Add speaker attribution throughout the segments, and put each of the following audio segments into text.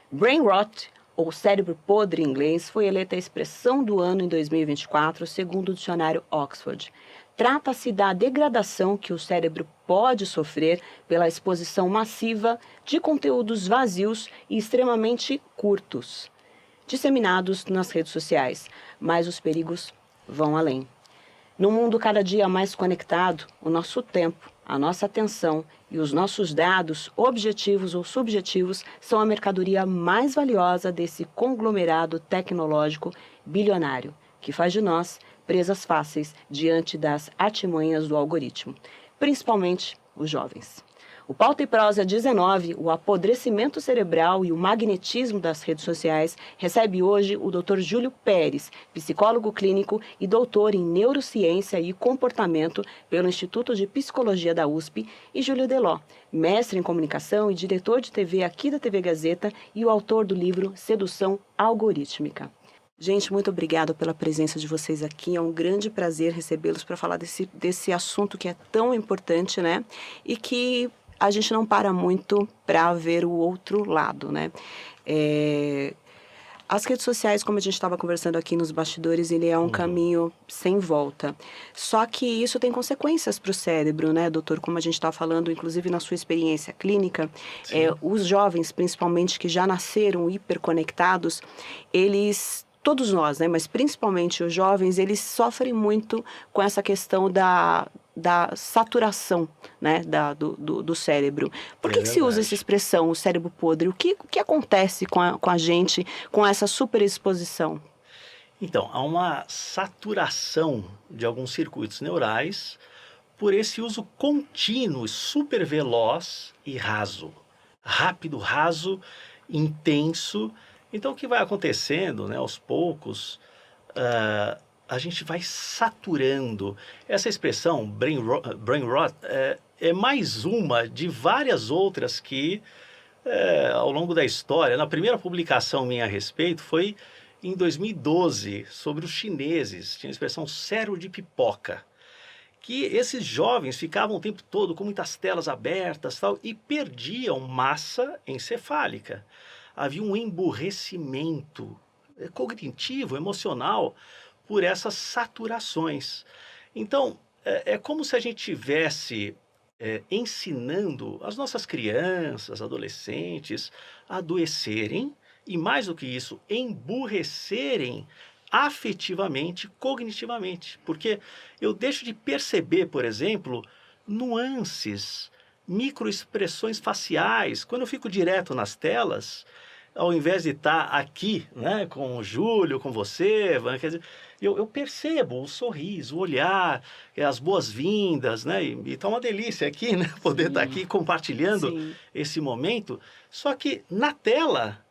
Speaker 1: Brain rot, ou cérebro podre em inglês, foi eleita a expressão do ano em 2024, segundo o dicionário Oxford. Trata-se da degradação que o cérebro pode sofrer pela exposição massiva de conteúdos vazios e extremamente curtos, disseminados nas redes sociais, mas os perigos vão além. Num mundo cada dia mais conectado, o nosso tempo, a nossa atenção e os nossos dados, objetivos ou subjetivos, são a mercadoria mais valiosa desse conglomerado tecnológico bilionário, que faz de nós presas fáceis diante das artimanhas do algoritmo, principalmente os jovens. O Pauta e Prosa 19, o apodrecimento cerebral e o magnetismo das redes sociais, recebe hoje o Dr. Júlio Pérez, psicólogo clínico e doutor em neurociência e comportamento pelo Instituto de Psicologia da USP, e Júlio Deló, mestre em comunicação e diretor de TV aqui da TV Gazeta e o autor do livro Sedução Algorítmica. Gente, muito obrigada pela presença de vocês aqui. É um grande prazer recebê-los para falar desse assunto que é tão importante, né? E que a gente não para muito para ver o outro lado, né? As redes sociais, como a gente estava conversando aqui nos bastidores, ele é um caminho sem volta. Só que isso tem consequências para o cérebro, né, doutor? Como a gente está falando, inclusive na sua experiência clínica, os jovens, principalmente, que já nasceram hiperconectados, todos nós, né, mas principalmente os jovens, eles sofrem muito com essa questão da saturação, né, do cérebro. Por que se usa essa expressão, o cérebro podre? O que acontece com a gente com essa superexposição?
Speaker 2: Então, há uma saturação de alguns circuitos neurais por esse uso contínuo, super veloz e raso. Rápido, raso, intenso. Então, o que vai acontecendo, né, aos poucos, a gente vai saturando. Essa expressão, brain rot, é mais uma de várias outras que, ao longo da história, na primeira publicação minha a respeito, foi em 2012, sobre os chineses, tinha a expressão cérebro de pipoca, que esses jovens ficavam o tempo todo com muitas telas abertas tal, e perdiam massa encefálica. Havia um emburrecimento cognitivo, emocional, por essas saturações. Então, é como se a gente estivesse ensinando as nossas crianças, adolescentes, a adoecerem e, mais do que isso, emburrecerem afetivamente, cognitivamente. Porque eu deixo de perceber, por exemplo, nuances, microexpressões faciais. Quando eu fico direto nas telas, ao invés de estar aqui, né, com o Júlio, com você, quer dizer, eu percebo o sorriso, o olhar, as boas-vindas, né, e tá uma delícia aqui, né, poder estar aqui compartilhando esse momento. Só que na tela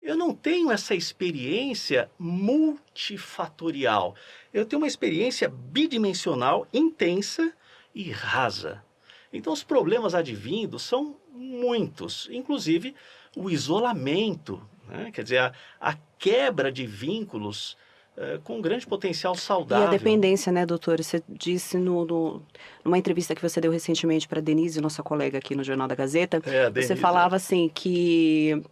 Speaker 2: eu não tenho essa experiência multifatorial. Eu tenho uma experiência bidimensional, intensa e rasa. Então os problemas advindos são muitos, inclusive o isolamento, né? Quer dizer, a quebra de vínculos com grande potencial saudável.
Speaker 1: E a dependência, né, doutor? Você disse numa entrevista que você deu recentemente para a Denise, nossa colega aqui no Jornal da Gazeta, você falava assim que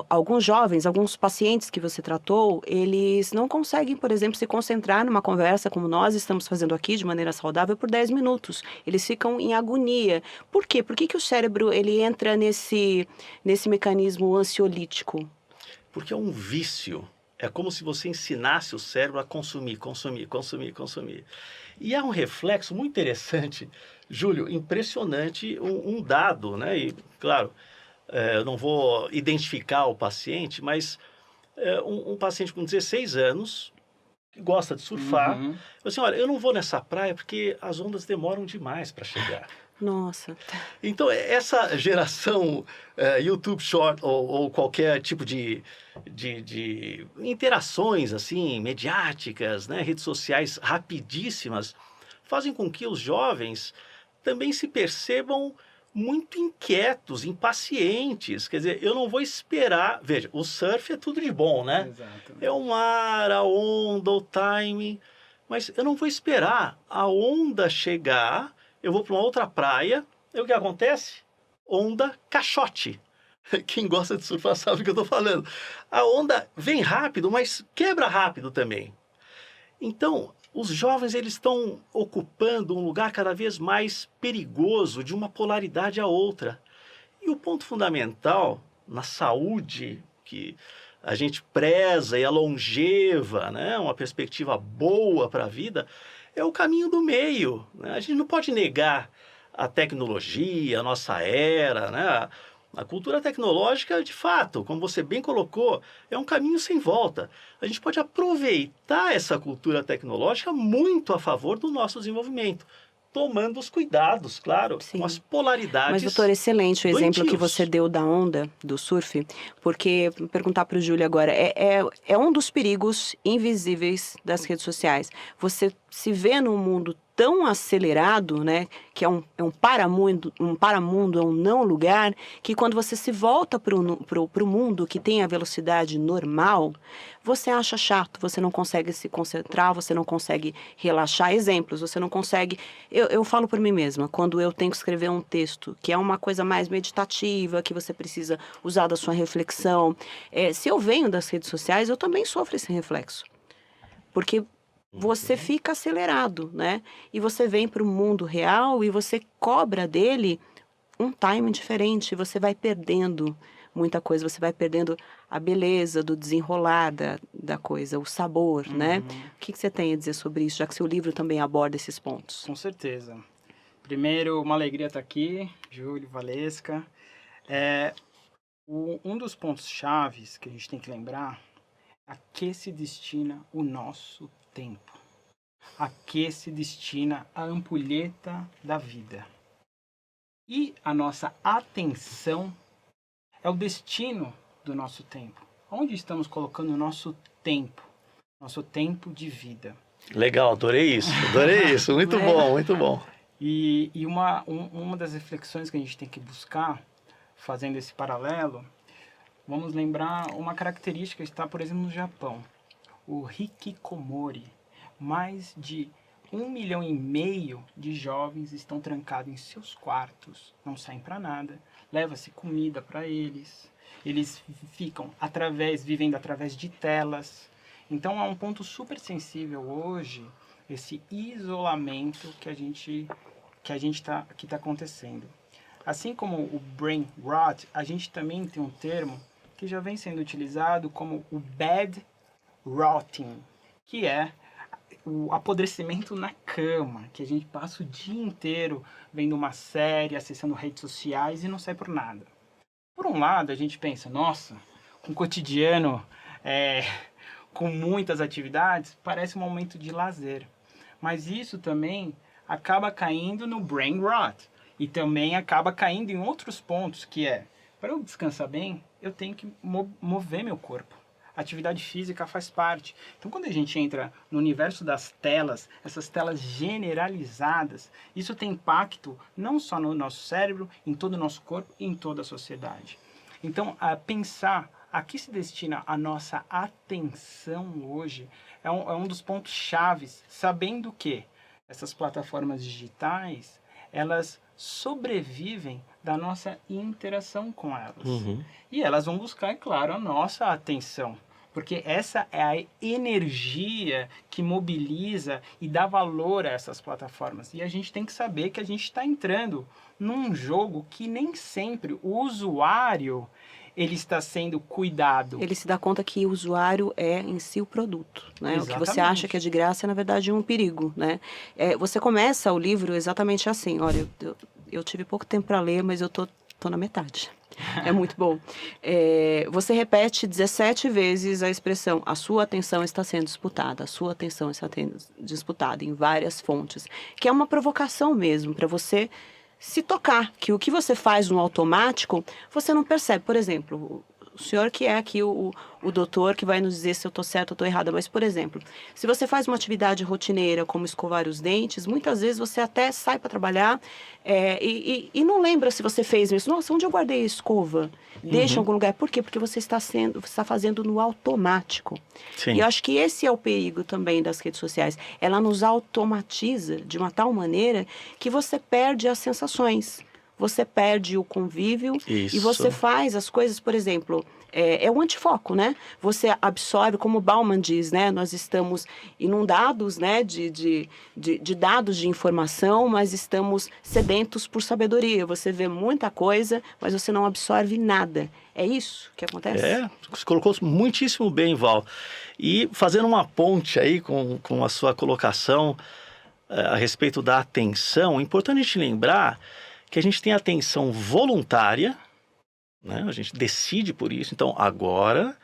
Speaker 1: alguns jovens, alguns pacientes que você tratou, eles não conseguem, por exemplo, se concentrar numa conversa como nós estamos fazendo aqui, de maneira saudável, por 10 minutos. Eles ficam em agonia. Por quê? Por que o cérebro ele entra nesse mecanismo ansiolítico?
Speaker 2: Porque é um vício. É como se você ensinasse o cérebro a consumir, consumir, consumir, consumir. E há um reflexo muito interessante, Júlio, impressionante, um dado, né? E, claro, eu não vou identificar o paciente, mas um paciente com 16 anos, que gosta de surfar, falou assim, olha, eu não vou nessa praia porque as ondas demoram demais para chegar.
Speaker 1: Nossa.
Speaker 2: Então, essa geração YouTube Short ou qualquer tipo de interações assim, mediáticas, né, redes sociais rapidíssimas, fazem com que os jovens também se percebam muito inquietos, impacientes. Quer dizer, eu não vou esperar... Veja, o surf é tudo de bom, né?
Speaker 3: Exato.
Speaker 2: É o mar, a onda, o timing. Mas eu não vou esperar a onda chegar, eu vou para uma outra praia, e o que acontece? Onda caixote. Quem gosta de surfar sabe o que eu estou falando. A onda vem rápido, mas quebra rápido também. Então, os jovens eles estão ocupando um lugar cada vez mais perigoso de uma polaridade à outra. E o ponto fundamental na saúde que a gente preza e é longeva, né, uma perspectiva boa para a vida, é o caminho do meio, né? A gente não pode negar a tecnologia, a nossa era, né? A cultura tecnológica, de fato, como você bem colocou, é um caminho sem volta. A gente pode aproveitar essa cultura tecnológica muito a favor do nosso desenvolvimento, tomando os cuidados, claro, com as
Speaker 1: Sim.
Speaker 2: polaridades.
Speaker 1: Mas, doutor, excelente o exemplo que
Speaker 2: doentios.
Speaker 1: você deu da onda, do surf, porque, perguntar para o Júlio agora, é um dos perigos invisíveis das redes sociais. Você se vê num mundo tão acelerado, né, que é um paramundo, é um não lugar, que quando você se volta para o mundo que tem a velocidade normal, você acha chato, você não consegue se concentrar, você não consegue relaxar. Exemplos, você não consegue... Eu falo por mim mesma, quando eu tenho que escrever um texto, que é uma coisa mais meditativa, que você precisa usar da sua reflexão, se eu venho das redes sociais, eu também sofro esse reflexo. Porque você fica acelerado, né? E você vem para o mundo real e você cobra dele um timing diferente, você vai perdendo muita coisa, você vai perdendo a beleza do desenrolar da coisa, o sabor, né? O que você tem a dizer sobre isso, já que seu livro também aborda esses pontos?
Speaker 3: Com certeza. Primeiro, uma alegria estar aqui, Júlio, Valesca. Um dos pontos chaves que a gente tem que lembrar, a que se destina o nosso tempo. A que se destina a ampulheta da vida. E a nossa atenção é o destino do nosso tempo. Onde estamos colocando o nosso tempo de vida.
Speaker 2: Legal, adorei isso, muito bom, muito bom.
Speaker 3: E uma das reflexões que a gente tem que buscar, fazendo esse paralelo, vamos lembrar uma característica que está, por exemplo, no Japão. O hikikomori. Mais de 1,5 milhão de jovens estão trancados em seus quartos, não saem para nada, leva-se comida para eles ficam vivendo através de telas. Então é um ponto super sensível hoje, esse isolamento que está acontecendo. Assim como o brain rot, a gente também tem um termo que já vem sendo utilizado como o bed rotting, que é o apodrecimento na cama, que a gente passa o dia inteiro vendo uma série, acessando redes sociais e não sai por nada. Por um lado, a gente pensa, nossa, um cotidiano com muitas atividades, parece um momento de lazer. Mas isso também acaba caindo no brain rot. E também acaba caindo em outros pontos, que para eu descansar bem, eu tenho que mover meu corpo. Atividade física faz parte. Então, quando a gente entra no universo das telas, essas telas generalizadas, isso tem impacto não só no nosso cérebro, em todo o nosso corpo e em toda a sociedade. Então, pensar a que se destina a nossa atenção hoje é um dos pontos chaves, sabendo que essas plataformas digitais, elas sobrevivem da nossa interação com elas. E elas vão buscar, é claro, a nossa atenção. Porque essa é a energia que mobiliza e dá valor a essas plataformas. E a gente tem que saber que a gente está entrando num jogo que nem sempre o usuário ele está sendo cuidado.
Speaker 1: Ele se dá conta que o usuário é em si o produto, né? O que você
Speaker 3: Exatamente.
Speaker 1: acha que é de graça é, na verdade, um perigo, né? Você começa o livro exatamente assim, olha, eu tive pouco tempo para ler, mas eu tô na metade. É muito bom. Você repete 17 vezes a expressão, a sua atenção está sendo disputada, a sua atenção está sendo disputada em várias fontes, que é uma provocação mesmo, para você se tocar, que o que você faz no automático, você não percebe. Por exemplo, o senhor que é aqui o doutor que vai nos dizer se eu estou certo ou estou errada, mas, por exemplo, se você faz uma atividade rotineira como escovar os dentes, muitas vezes você até sai para trabalhar e não lembra se você fez isso. Nossa, onde eu guardei a escova? Deixa em algum lugar. Por quê? Porque você está fazendo no automático.
Speaker 2: Sim.
Speaker 1: E eu acho que esse é o perigo também das redes sociais. Ela nos automatiza de uma tal maneira que você perde as sensações. você perde o convívio
Speaker 2: Isso.
Speaker 1: e você faz as coisas, por exemplo, é o antifoco, né? Você absorve, como o Bauman diz, né? Nós estamos inundados, né, de dados de informação, mas estamos sedentos por sabedoria. Você vê muita coisa, mas você não absorve nada. É isso que acontece?
Speaker 2: Você colocou muitíssimo bem, Val. E fazendo uma ponte aí com a sua colocação a respeito da atenção, é importante a gente lembrar que a gente tem atenção voluntária, né? A gente decide por isso. Então, agora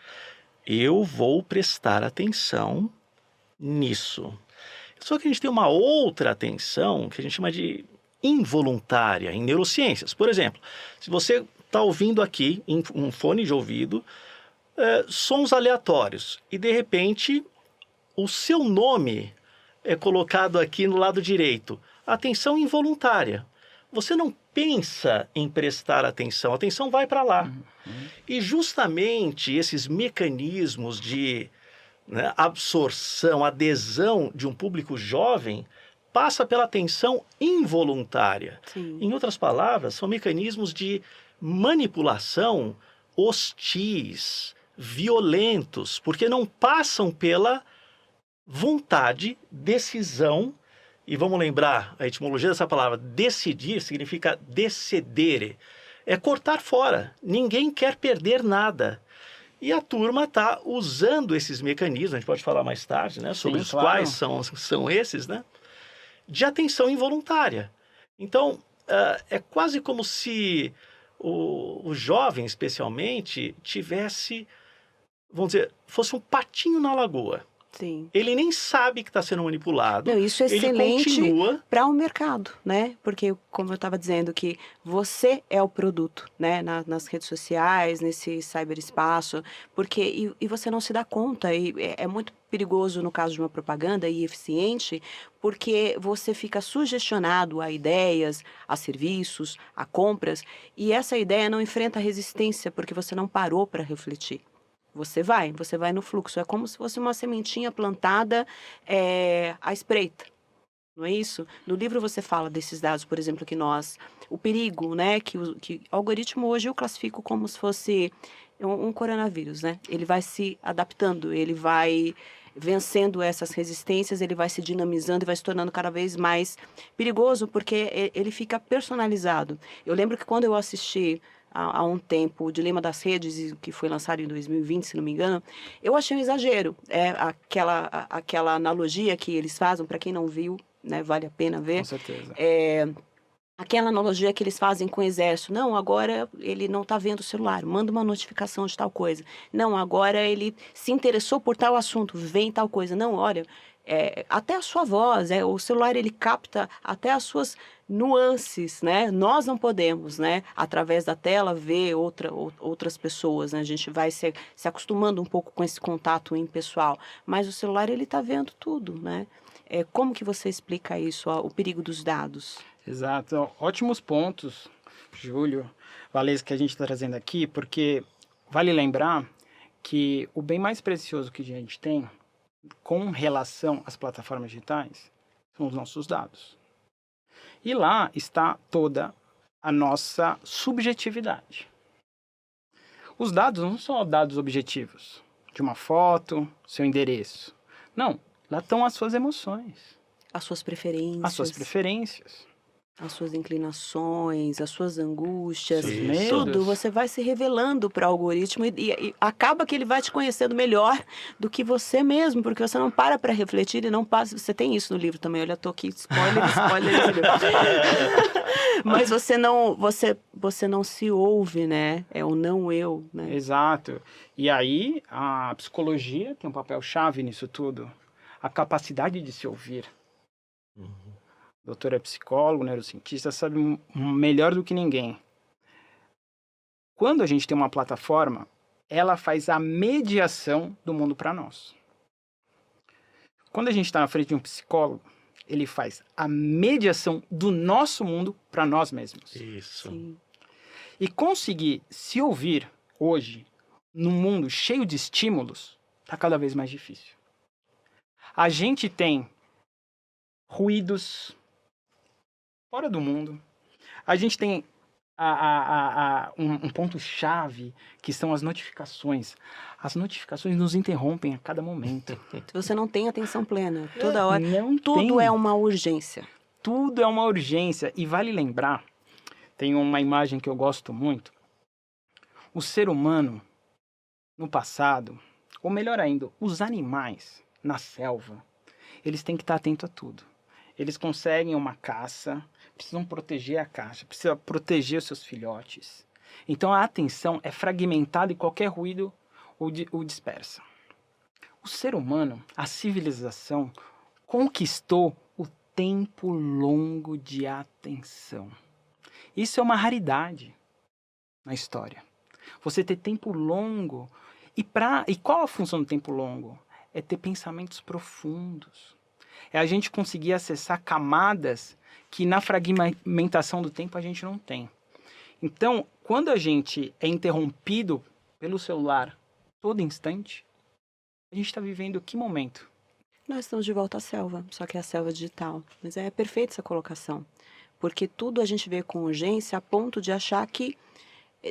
Speaker 2: eu vou prestar atenção nisso. Só que a gente tem uma outra atenção que a gente chama de involuntária em neurociências. Por exemplo, se você está ouvindo aqui em um fone de ouvido sons aleatórios e de repente o seu nome é colocado aqui no lado direito, atenção involuntária. Você não pensa em prestar atenção, a atenção vai para lá. E justamente esses mecanismos de absorção, adesão de um público jovem passa pela atenção involuntária.
Speaker 1: Sim.
Speaker 2: Em outras palavras, são mecanismos de manipulação hostis, violentos, porque não passam pela vontade, decisão. E vamos lembrar, a etimologia dessa palavra, decidir, significa decedere. É cortar fora. Ninguém quer perder nada. E a turma está usando esses mecanismos, a gente pode falar mais tarde, né, sobre
Speaker 3: Sim,
Speaker 2: os
Speaker 3: claro.
Speaker 2: quais são esses, né, de atenção involuntária. Então, é quase como se o jovem, especialmente, tivesse, vamos dizer, fosse um patinho na lagoa.
Speaker 1: Sim.
Speaker 2: Ele nem sabe que está sendo manipulado.
Speaker 1: Não, isso é
Speaker 2: ele
Speaker 1: excelente
Speaker 2: continua.
Speaker 1: para o mercado, né? Porque, como eu estava dizendo, que você é o produto, né? Nas redes sociais, nesse cyberespaço, porque e você não se dá conta, e é muito perigoso no caso de uma propaganda e eficiente, porque você fica sugestionado a ideias, a serviços, a compras, e essa ideia não enfrenta resistência, porque você não parou para refletir. Você vai no fluxo. É como se fosse uma sementinha plantada à espreita. Não é isso? No livro você fala desses dados, por exemplo, o perigo, né? Que o algoritmo hoje eu classifico como se fosse um coronavírus, né? Ele vai se adaptando, ele vai vencendo essas resistências, ele vai se dinamizando e vai se tornando cada vez mais perigoso, porque ele fica personalizado. Eu lembro que quando eu assisti há um tempo, o Dilema das Redes, que foi lançado em 2020, se não me engano, eu achei um exagero. Aquela analogia que eles fazem, para quem não viu, né, vale a pena ver.
Speaker 3: Com certeza.
Speaker 1: Aquela analogia que eles fazem com o exército. Não, agora ele não está vendo o celular, manda uma notificação de tal coisa. Não, agora ele se interessou por tal assunto, vem tal coisa. Não, olha, até a sua voz, o celular ele capta até as suas nuances, né? Nós não podemos, né, através da tela ver outras pessoas, né? A gente vai se acostumando um pouco com esse contato impessoal, mas o celular ele está vendo tudo, né? Como que você explica isso, o perigo dos dados?
Speaker 3: Exato. Ótimos pontos, Júlio, Valesca, que a gente está trazendo aqui, porque vale lembrar que o bem mais precioso que a gente tem com relação às plataformas digitais são os nossos dados. E lá está toda a nossa subjetividade. Os dados não são dados objetivos, de uma foto, seu endereço. Não, lá estão as suas emoções.
Speaker 1: As suas preferências.
Speaker 3: As suas preferências.
Speaker 1: As suas inclinações, as suas angústias,
Speaker 2: Isso.
Speaker 1: tudo. Você vai se revelando para o algoritmo e acaba que ele vai te conhecendo melhor do que você mesmo, porque você não para refletir e não passa. Você tem isso no livro também, olha, eu tô aqui, spoiler. Mas você não se ouve, né? É o não eu, né?
Speaker 3: Exato. E aí a psicologia tem um papel-chave nisso tudo. A capacidade de se ouvir. O doutor é psicólogo, neurocientista, sabe melhor do que ninguém. Quando a gente tem uma plataforma, ela faz a mediação do mundo para nós. Quando a gente está na frente de um psicólogo, ele faz a mediação do nosso mundo para nós mesmos.
Speaker 2: Isso.
Speaker 1: Sim.
Speaker 3: E conseguir se ouvir hoje, num mundo cheio de estímulos, está cada vez mais difícil. A gente tem ruídos fora do mundo. A gente tem um ponto-chave, que são as notificações. As notificações nos interrompem a cada momento.
Speaker 1: Você não tem atenção plena. Toda hora.
Speaker 3: Não
Speaker 1: Tudo
Speaker 3: tem.
Speaker 1: é uma urgência.
Speaker 3: Tudo é uma urgência. E vale lembrar, tem uma imagem que eu gosto muito. O ser humano, no passado, ou melhor ainda, os animais na selva, eles têm que estar atentos a tudo. Eles conseguem uma caça, precisam proteger a caça, precisam proteger os seus filhotes. Então a atenção é fragmentada e qualquer ruído o dispersa. O ser humano, a civilização, conquistou o tempo longo de atenção. Isso é uma raridade na história. Você ter tempo longo. E qual a função do tempo longo? É ter pensamentos profundos. É a gente conseguir acessar camadas que na fragmentação do tempo a gente não tem. Então, quando a gente é interrompido pelo celular todo instante, a gente está vivendo que momento?
Speaker 1: Nós estamos de volta à selva, só que é a selva digital. Mas é perfeita essa colocação. Porque tudo a gente vê com urgência a ponto de achar que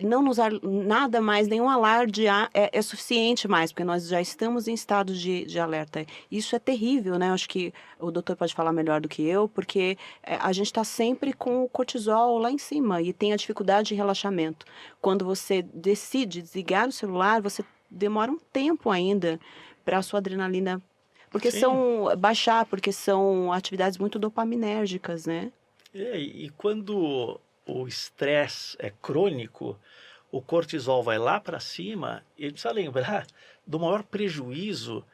Speaker 1: não nos nada mais, nenhum alarde é suficiente mais, porque nós já estamos em estado de alerta. Isso é terrível, né? Acho que o doutor pode falar melhor do que eu, porque a gente está sempre com o cortisol lá em cima e tem a dificuldade de relaxamento. Quando você decide desligar o celular, você demora um tempo ainda para a sua adrenalina, porque baixar, porque são atividades muito dopaminérgicas, né?
Speaker 2: E quando o estresse é crônico, o cortisol vai lá para cima, e ele precisa lembrar do maior prejuízo,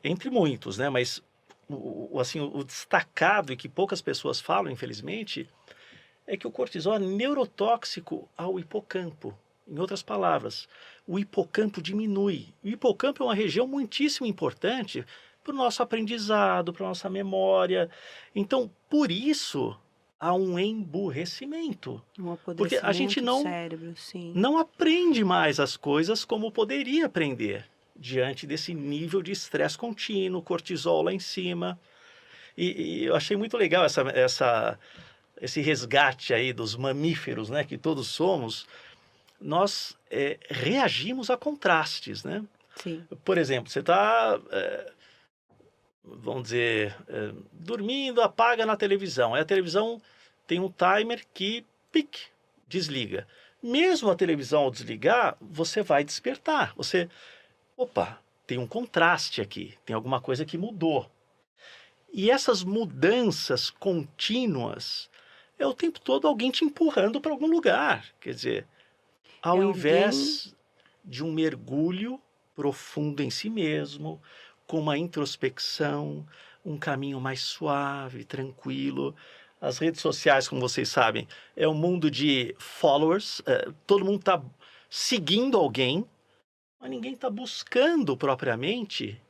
Speaker 2: entre muitos, né? Mas o destacado e que poucas pessoas falam, infelizmente, é que o cortisol é neurotóxico ao hipocampo. Em outras palavras, o hipocampo diminui. O hipocampo é uma região muitíssimo importante para o nosso aprendizado, para a nossa memória. Então, por isso, há um emburrecimento. Porque a gente
Speaker 1: do cérebro, sim.
Speaker 2: não aprende mais as coisas como poderia aprender diante desse nível de estresse contínuo, cortisol lá em cima. E eu achei muito legal esse resgate aí dos mamíferos, né, que todos somos. Nós reagimos a contrastes, né?
Speaker 1: Sim.
Speaker 2: Por exemplo, você está, vamos dizer, dormindo, apaga na televisão. Aí a televisão tem um timer que desliga. Mesmo a televisão ao desligar, você vai despertar. Opa, tem um contraste aqui, tem alguma coisa que mudou. E essas mudanças contínuas é o tempo todo alguém te empurrando para algum lugar. Quer dizer, ao invés de um mergulho profundo em si mesmo, com uma introspecção, um caminho mais suave, tranquilo. As redes sociais, como vocês sabem, é um mundo de followers, todo mundo está seguindo alguém, mas ninguém está buscando propriamente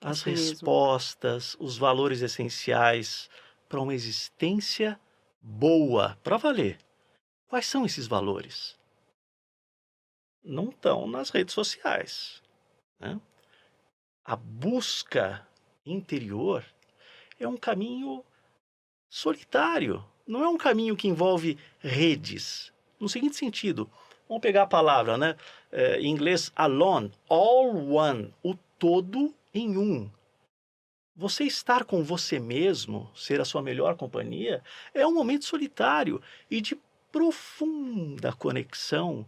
Speaker 2: as respostas, os valores essenciais para uma existência boa, para valer. Quais são esses valores? Não estão nas redes sociais, né? A busca interior é um caminho solitário, não é um caminho que envolve redes. No seguinte sentido, vamos pegar a palavra, né? Em inglês, alone, all one, o todo em um. Você estar com você mesmo, ser a sua melhor companhia, é um momento solitário e de profunda conexão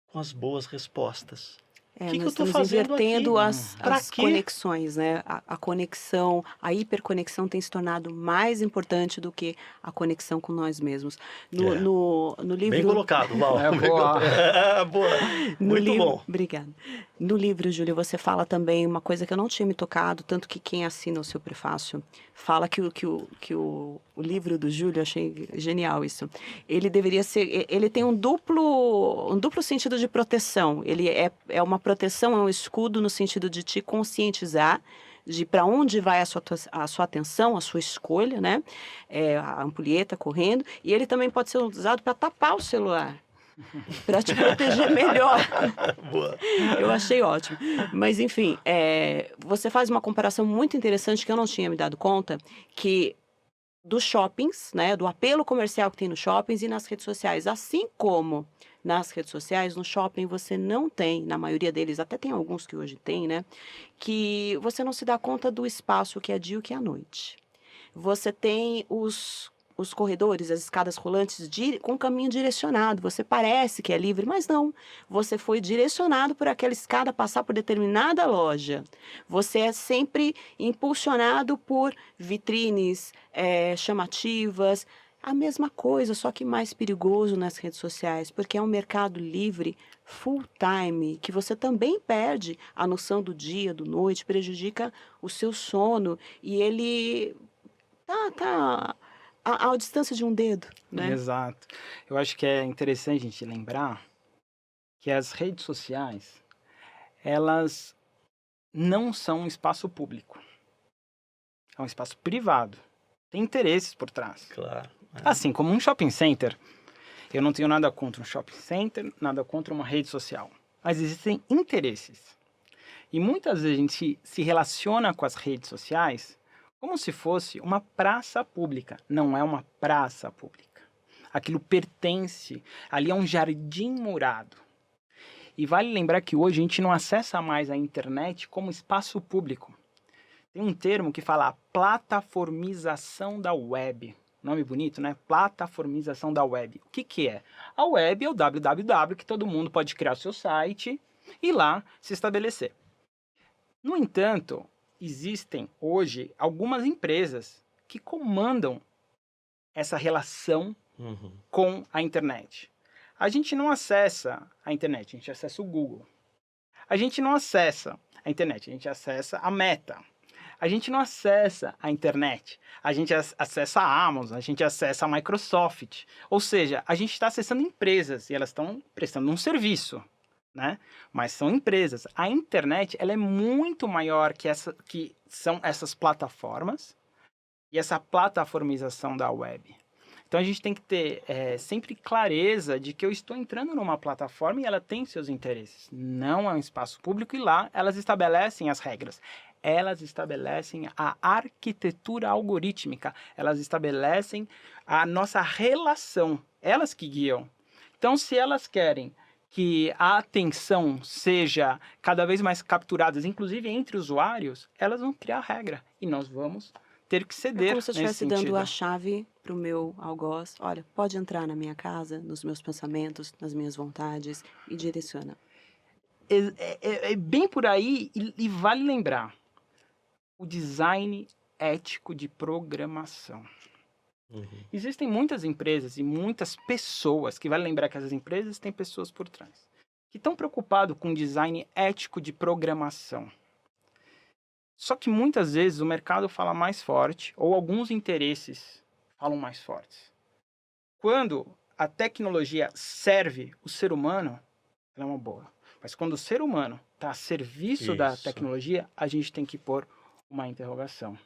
Speaker 2: com as boas respostas. O que eu estou fazendo
Speaker 1: invertendo
Speaker 2: aqui?
Speaker 1: as conexões, né? A conexão, a hiperconexão tem se tornado mais importante do que a conexão com nós mesmos. No livro...
Speaker 2: Bem colocado, Val.
Speaker 3: Boa.
Speaker 2: Boa. Muito bom.
Speaker 1: Obrigada. No livro, Júlia, você fala também uma coisa que eu não tinha me tocado, tanto que quem assina o seu prefácio fala que o livro do Júlio, eu achei genial isso. Ele deveria ser... Ele tem um duplo sentido de proteção. Ele é uma proteção, é um escudo no sentido de te conscientizar de para onde vai a sua atenção, a sua escolha, né? A ampulheta correndo. E ele também pode ser usado para tapar o celular, para te proteger melhor.
Speaker 2: Boa.
Speaker 1: Eu achei ótimo. Mas, enfim, você faz uma comparação muito interessante que eu não tinha me dado conta, que dos shoppings, né, do apelo comercial que tem nos shoppings e nas redes sociais. Assim como nas redes sociais, no shopping você não tem, na maioria deles, até tem alguns que hoje tem, né, que você não se dá conta do espaço que é dia e o que é noite. Você tem os corredores, as escadas rolantes com caminho direcionado. Você parece que é livre, mas não. Você foi direcionado por aquela escada passar por determinada loja. Você é sempre impulsionado por vitrines chamativas. A mesma coisa, só que mais perigoso nas redes sociais, porque é um mercado livre full time, que você também perde a noção do dia, do noite, prejudica o seu sono e ele tá à distância de um dedo, né?
Speaker 3: Exato. Eu acho que é interessante a gente lembrar que as redes sociais, elas não são um espaço público. É um espaço privado. Tem interesses por trás.
Speaker 2: Claro.
Speaker 3: Assim como um shopping center. Eu não tenho nada contra um shopping center, nada contra uma rede social. Mas existem interesses. E muitas vezes a gente se relaciona com as redes sociais como se fosse uma praça pública. Não é uma praça pública. Aquilo pertence, ali é um jardim morado. E vale lembrar que hoje a gente não acessa mais a internet como espaço público. Tem um termo que fala a plataformização da web. Nome bonito, né? Plataformização da web. O que que é? A web é o www, que todo mundo pode criar o seu site e lá se estabelecer. No entanto, existem hoje algumas empresas que comandam essa relação com a internet. A gente não acessa a internet, a gente acessa o Google. A gente não acessa a internet, a gente acessa a Meta. A gente não acessa a internet, a gente acessa a Amazon, a gente acessa a Microsoft. Ou seja, a gente está acessando empresas e elas estão prestando um serviço, né? Mas são empresas. A internet ela é muito maior que são essas plataformas e essa plataformização da web. Então a gente tem que ter sempre clareza de que eu estou entrando numa plataforma e ela tem seus interesses. Não é um espaço público e lá elas estabelecem as regras. Elas estabelecem a arquitetura algorítmica. Elas estabelecem a nossa relação. Elas que guiam. Então se elas querem que a atenção seja cada vez mais capturada, inclusive entre usuários, elas vão criar regra. E nós vamos ter que ceder.
Speaker 1: É como se eu estivesse dando
Speaker 3: sentido.
Speaker 1: a chave para o meu algoz. Olha, pode entrar na minha casa, nos meus pensamentos, nas minhas vontades e direciona.
Speaker 3: É bem por aí e vale lembrar o design ético de programação. Existem muitas empresas e muitas pessoas, que vale lembrar que essas empresas têm pessoas por trás, que estão preocupados com design ético de programação. Só que muitas vezes o mercado fala mais forte, ou alguns interesses falam mais fortes. Quando a tecnologia serve o ser humano, ela é uma boa. Mas quando o ser humano está a serviço da tecnologia, a gente tem que pôr uma interrogação.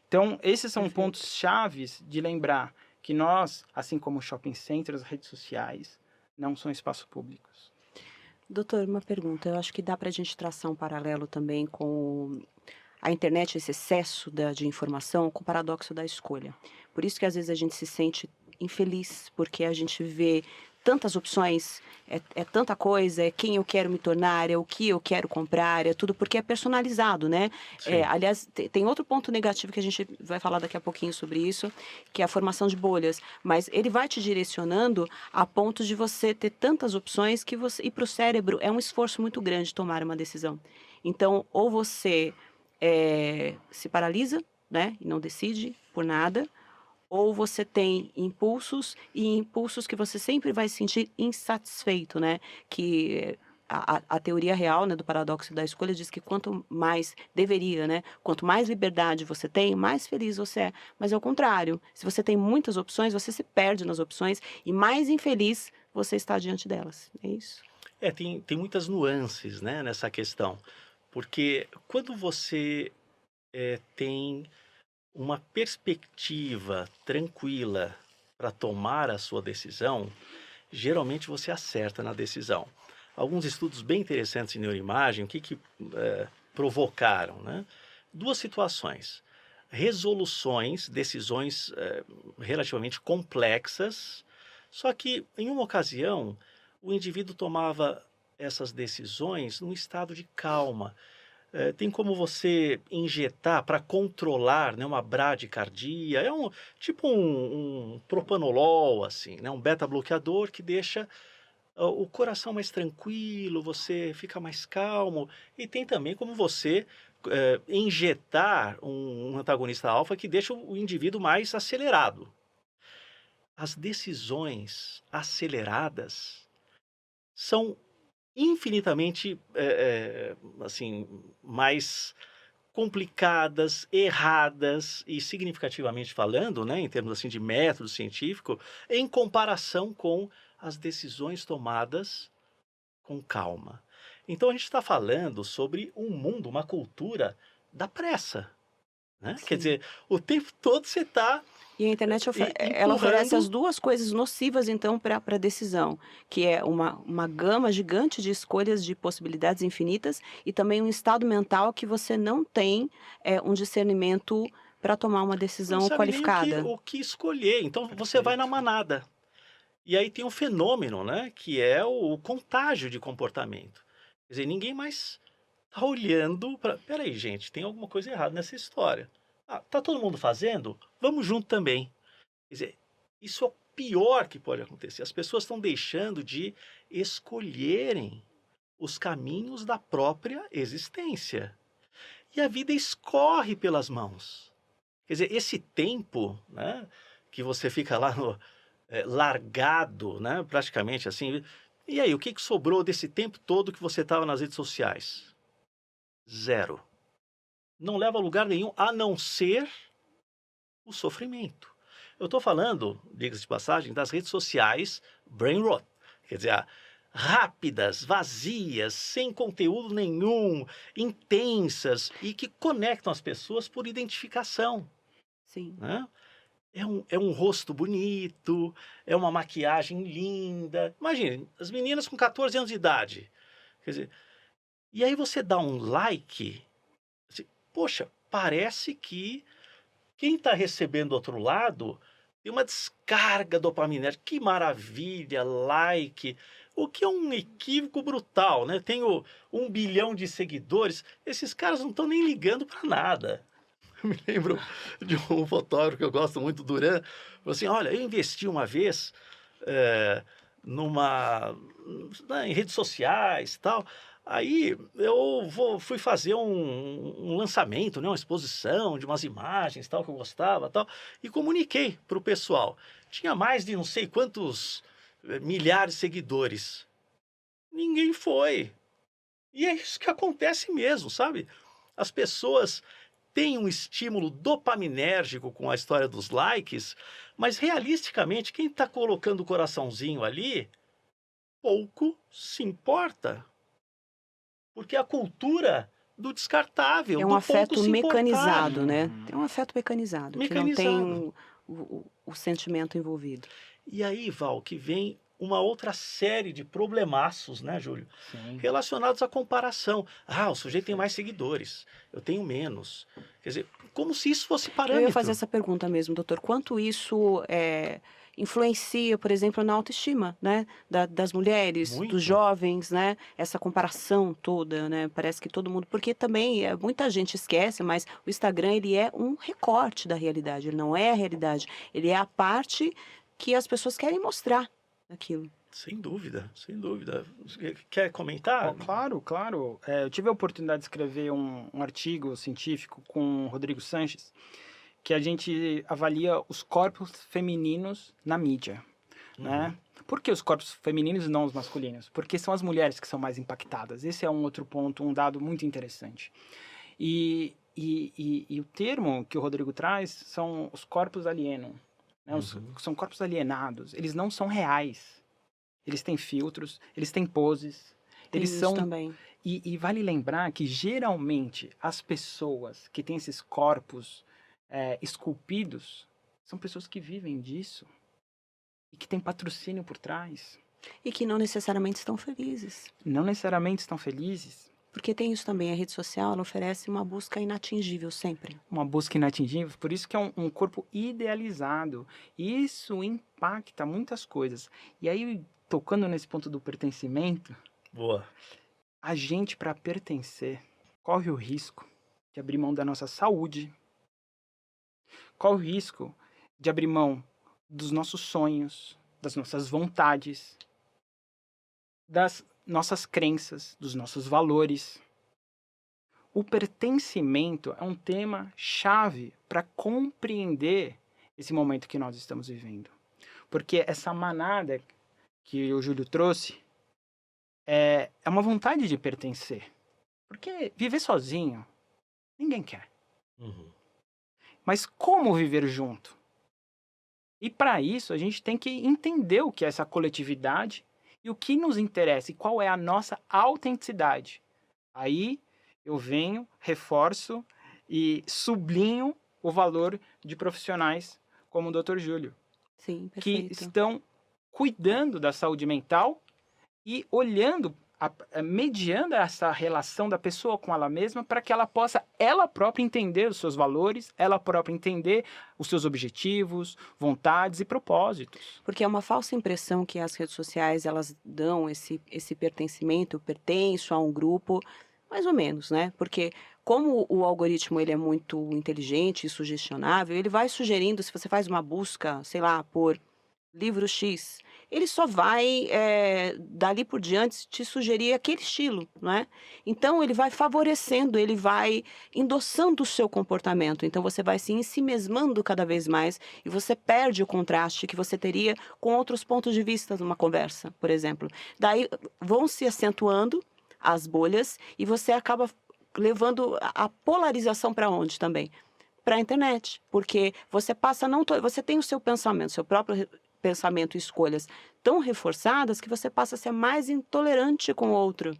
Speaker 3: Então, esses são pontos chaves de lembrar que nós, assim como shopping centers, redes sociais, não são espaços públicos.
Speaker 1: Doutor, uma pergunta. Eu acho que dá para a gente traçar um paralelo também com a internet, esse excesso de informação, com o paradoxo da escolha. Por isso que às vezes a gente se sente infeliz, porque a gente vê tantas opções, é tanta coisa, é quem eu quero me tornar, é o que eu quero comprar, é tudo, porque é personalizado, né? Aliás, tem outro ponto negativo que a gente vai falar daqui a pouquinho sobre isso, que é a formação de bolhas, mas ele vai te direcionando a ponto de você ter tantas opções que e para o cérebro é um esforço muito grande tomar uma decisão. Então, ou você se paralisa, né, e não decide por nada, ou você tem impulsos que você sempre vai se sentir insatisfeito, né? Que a teoria real, né, do paradoxo da escolha diz que quanto mais deveria, né? Quanto mais liberdade você tem, mais feliz você é. Mas é o contrário. Se você tem muitas opções, você se perde nas opções e mais infeliz você está diante delas. É isso.
Speaker 2: Tem muitas nuances, né, nessa questão. Porque quando você tem uma perspectiva tranquila para tomar a sua decisão, geralmente você acerta na decisão. Alguns estudos bem interessantes em neuroimagem, o que provocaram, né? Duas situações. resoluções, decisões relativamente complexas, só que em uma ocasião o indivíduo tomava essas decisões num estado de calma. Tem como você injetar para controlar, né, uma bradicardia, é tipo um propanolol, assim, né, um beta-bloqueador que deixa o coração mais tranquilo, você fica mais calmo. E tem também como você injetar um antagonista alfa que deixa o indivíduo mais acelerado. As decisões aceleradas são infinitamente assim, mais complicadas, erradas e significativamente falando, né, em termos assim de método científico, em comparação com as decisões tomadas com calma. Então a gente está falando sobre um mundo, uma cultura da pressa, né? Quer
Speaker 1: Sim.
Speaker 2: dizer, o tempo todo você está
Speaker 1: E a internet ela oferece as
Speaker 2: empurrando.
Speaker 1: duas coisas nocivas, então, para a decisão, que é uma gama gigante de escolhas, de possibilidades infinitas, e também um estado mental que você não tem um discernimento para tomar uma
Speaker 2: Não
Speaker 1: decisão
Speaker 2: sabe nem o que,
Speaker 1: qualificada.
Speaker 2: o que escolher. Então você vai na
Speaker 3: Perfeito.
Speaker 2: manada. E aí tem um fenômeno, né, que é o contágio de comportamento. Quer dizer, ninguém mais tá olhando para. Peraí, gente, tem alguma coisa errada nessa história. Ah, tá todo mundo fazendo? Vamos junto também. Quer dizer, isso é o pior que pode acontecer. As pessoas estão deixando de escolherem os caminhos da própria existência. E a vida escorre pelas mãos. Quer dizer, esse tempo, né, que você fica lá largado, né, praticamente assim. E aí, o que sobrou desse tempo todo que você estava nas redes sociais? Zero. Não leva a lugar nenhum, a não ser o sofrimento. Eu estou falando, diga-se de passagem, das redes sociais brain rot. Quer dizer, rápidas, vazias, sem conteúdo nenhum, intensas e que conectam as pessoas por identificação,
Speaker 1: Sim.
Speaker 2: né? É um rosto bonito, é uma maquiagem linda. Imagine, as meninas com 14 anos de idade. Quer dizer, e aí você dá um like, assim, poxa, parece que quem está recebendo do outro lado tem uma descarga dopaminérgica. Que maravilha, like. O que é um equívoco brutal, né? Tenho 1 bilhão de seguidores. Esses caras não estão nem ligando para nada. Eu me lembro de um fotógrafo que eu gosto muito, Duran, falou assim, olha, eu investi uma vez numa, em redes sociais e tal, aí fui fazer um lançamento, né, uma exposição de umas imagens tal, que eu gostava tal, e comuniquei para o pessoal. Tinha mais de não sei quantos milhares de seguidores. Ninguém foi. E é isso que acontece mesmo, sabe? As pessoas têm um estímulo dopaminérgico com a história dos likes, mas realisticamente, quem está colocando o coraçãozinho ali, pouco se importa. Porque a cultura do descartável,
Speaker 1: É um
Speaker 2: do pouco
Speaker 1: afeto
Speaker 2: se importar.
Speaker 1: mecanizado, né?
Speaker 3: Uhum.
Speaker 1: É um afeto mecanizado, que não tem
Speaker 2: Mecanizado.
Speaker 1: o sentimento envolvido.
Speaker 2: E aí, Val, que vem uma outra série de problemaços, né, Júlio?
Speaker 3: Sim.
Speaker 2: Relacionados à comparação. Ah, o sujeito tem mais seguidores, eu tenho menos. Quer dizer, como se isso fosse
Speaker 1: Eu ia fazer
Speaker 2: parâmetro.
Speaker 1: essa pergunta mesmo, doutor. Quanto isso influencia, por exemplo, na autoestima, né? Das mulheres, dos
Speaker 2: Muito.
Speaker 1: jovens, né? Essa comparação toda, né? Parece que todo mundo... Porque também muita gente esquece, mas o Instagram, ele é um recorte da realidade. Ele não é a realidade. Ele é a parte que as pessoas querem mostrar daquilo.
Speaker 2: Sem dúvida, sem dúvida. Quer comentar?
Speaker 3: Oh, claro, claro. Eu tive a oportunidade de escrever um artigo científico com o Rodrigo Sanches, que a gente avalia os corpos femininos na mídia, né? Por que os corpos femininos e não os masculinos? Porque são as mulheres que são mais impactadas. Esse é um outro ponto, um dado muito interessante. E o termo que o Rodrigo traz são os corpos alieno, né? São corpos alienados. Eles não são reais. Eles têm filtros, eles têm poses.
Speaker 1: Tem
Speaker 3: Eles
Speaker 1: isso
Speaker 3: são...
Speaker 1: também.
Speaker 3: E vale lembrar que, geralmente, as pessoas que têm esses corpos esculpidos são pessoas que vivem disso e que têm patrocínio por trás.
Speaker 1: E que não necessariamente estão felizes.
Speaker 3: Não necessariamente estão felizes.
Speaker 1: Porque tem isso também, a rede social, ela oferece uma busca inatingível sempre.
Speaker 3: Uma busca inatingível, por isso que é um corpo idealizado. Isso impacta muitas coisas. E aí, tocando nesse ponto do pertencimento,
Speaker 2: Boa.
Speaker 3: a gente, para pertencer, corre o risco de abrir mão da nossa saúde, corre o risco de abrir mão dos nossos sonhos, das nossas vontades, das nossas crenças, dos nossos valores. O pertencimento é um tema chave para compreender esse momento que nós estamos vivendo. Porque essa manada que o Júlio trouxe é uma vontade de pertencer. Porque viver sozinho, ninguém quer.
Speaker 2: Uhum.
Speaker 3: Mas como viver junto? E para isso, a gente tem que entender o que é essa coletividade e o que nos interessa e qual é a nossa autenticidade. Aí eu venho, reforço e sublinho o valor de profissionais como o Dr. Júlio,
Speaker 1: Sim,
Speaker 3: que
Speaker 1: perfeito.
Speaker 3: estão cuidando da saúde mental e olhando, mediando essa relação da pessoa com ela mesma para que ela possa, ela própria, entender os seus valores, ela própria entender os seus objetivos, vontades e propósitos.
Speaker 1: Porque é uma falsa impressão que as redes sociais elas dão esse pertencimento, eu pertenço a um grupo, mais ou menos, né? Porque como o algoritmo ele é muito inteligente e sugestionável, ele vai sugerindo, se você faz uma busca, sei lá, por livro X, ele só vai, dali por diante, te sugerir aquele estilo, não é? Então ele vai favorecendo, ele vai endossando o seu comportamento, então você vai se ensimesmando cada vez mais e você perde o contraste que você teria com outros pontos de vista numa conversa, por exemplo. Daí vão se acentuando as bolhas e você acaba levando a polarização para onde também? Para a internet, porque você passa você tem o seu pensamento, seu próprio pensamento e escolhas tão reforçadas que você passa a ser mais intolerante com o outro.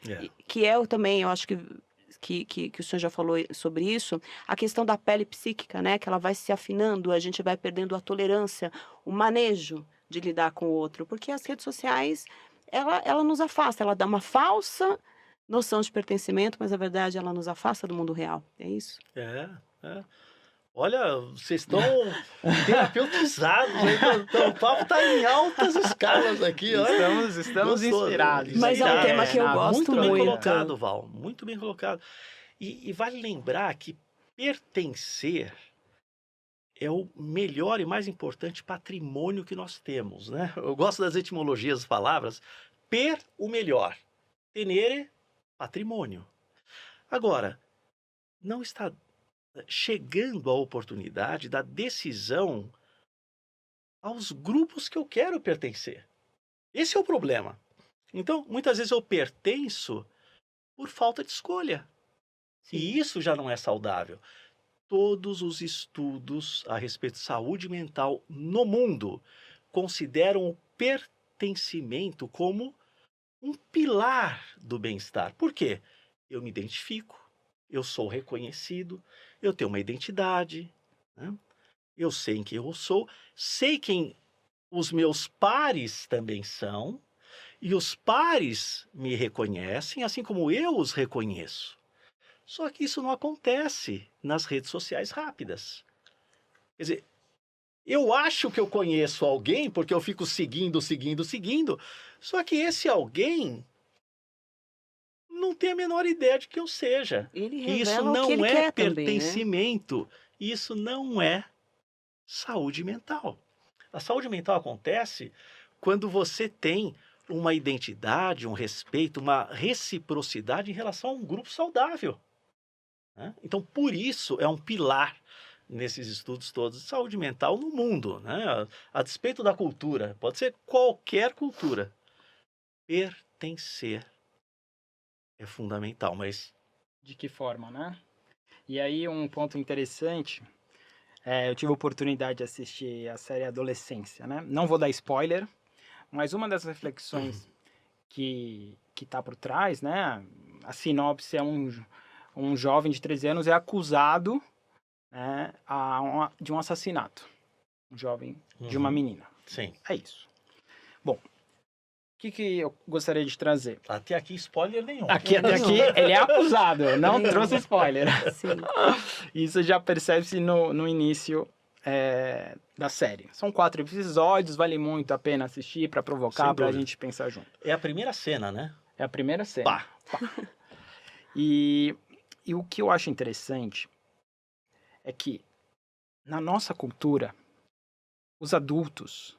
Speaker 2: É.
Speaker 1: Que é também, eu acho que o senhor já falou sobre isso, a questão da pele psíquica, né? Que ela vai se afinando, a gente vai perdendo a tolerância, o manejo de lidar com o outro, porque as redes sociais, ela nos afasta, ela dá uma falsa noção de pertencimento, mas na verdade ela nos afasta do mundo real, é isso?
Speaker 2: É. Olha, vocês estão terapeutizados aí, então, o papo está em altas escalas aqui, olha.
Speaker 3: Estamos
Speaker 2: Gostoso,
Speaker 3: inspirados.
Speaker 1: Mas é um tema que eu gosto
Speaker 2: muito bem
Speaker 1: muito.
Speaker 2: colocado, Val, muito bem colocado. E vale lembrar que pertencer é o melhor e mais importante patrimônio que nós temos, né? Eu gosto das etimologias das palavras. O melhor. Tenere, patrimônio. Agora, não está chegando a oportunidade da decisão aos grupos que eu quero pertencer. Esse é o problema. Então, muitas vezes eu pertenço por falta de escolha. E isso já não é saudável. Todos os estudos a respeito de saúde mental no mundo consideram o pertencimento como um pilar do bem-estar. Por quê? Eu me identifico, eu sou reconhecido, eu tenho uma identidade, né? Eu sei quem eu sou, sei quem os meus pares também são, e os pares me reconhecem, assim como eu os reconheço. Só que isso não acontece nas redes sociais rápidas. Quer dizer, eu acho que eu conheço alguém porque eu fico seguindo, só que esse alguém não tem a menor ideia de que eu seja.
Speaker 1: Ele
Speaker 2: E isso
Speaker 1: revela o que
Speaker 2: não
Speaker 1: ele
Speaker 2: é
Speaker 1: quer também, né?
Speaker 2: pertencimento. Isso não é saúde mental. A saúde mental acontece quando você tem uma identidade, um respeito, uma reciprocidade em relação a um grupo saudável, né? Então, por isso, é um pilar nesses estudos todos de saúde mental no mundo, né? A despeito da cultura, pode ser qualquer cultura. Pertencer é fundamental, mas
Speaker 3: De que forma, né? E aí um ponto interessante, eu tive a oportunidade de assistir a série Adolescência, né? Não vou dar spoiler, mas uma das reflexões que tá por trás, né? A sinopse é um jovem de 13 anos é acusado, né, de um assassinato. Um jovem de uma menina.
Speaker 2: sim.
Speaker 3: É isso. Bom, o que eu gostaria de trazer?
Speaker 2: Até aqui, spoiler nenhum.
Speaker 3: Até aqui, ele é acusado, eu não
Speaker 1: Nenhum.
Speaker 3: trouxe spoiler.
Speaker 1: Sim.
Speaker 3: Isso já percebe-se no início da série. São 4 episódios, vale muito a pena assistir para provocar,
Speaker 2: Sem
Speaker 3: pra
Speaker 2: dúvida.
Speaker 3: gente pensar junto.
Speaker 2: É a primeira cena, né?
Speaker 3: É a primeira cena.
Speaker 2: Pá.
Speaker 3: E o que eu acho interessante é que, na nossa cultura, os adultos,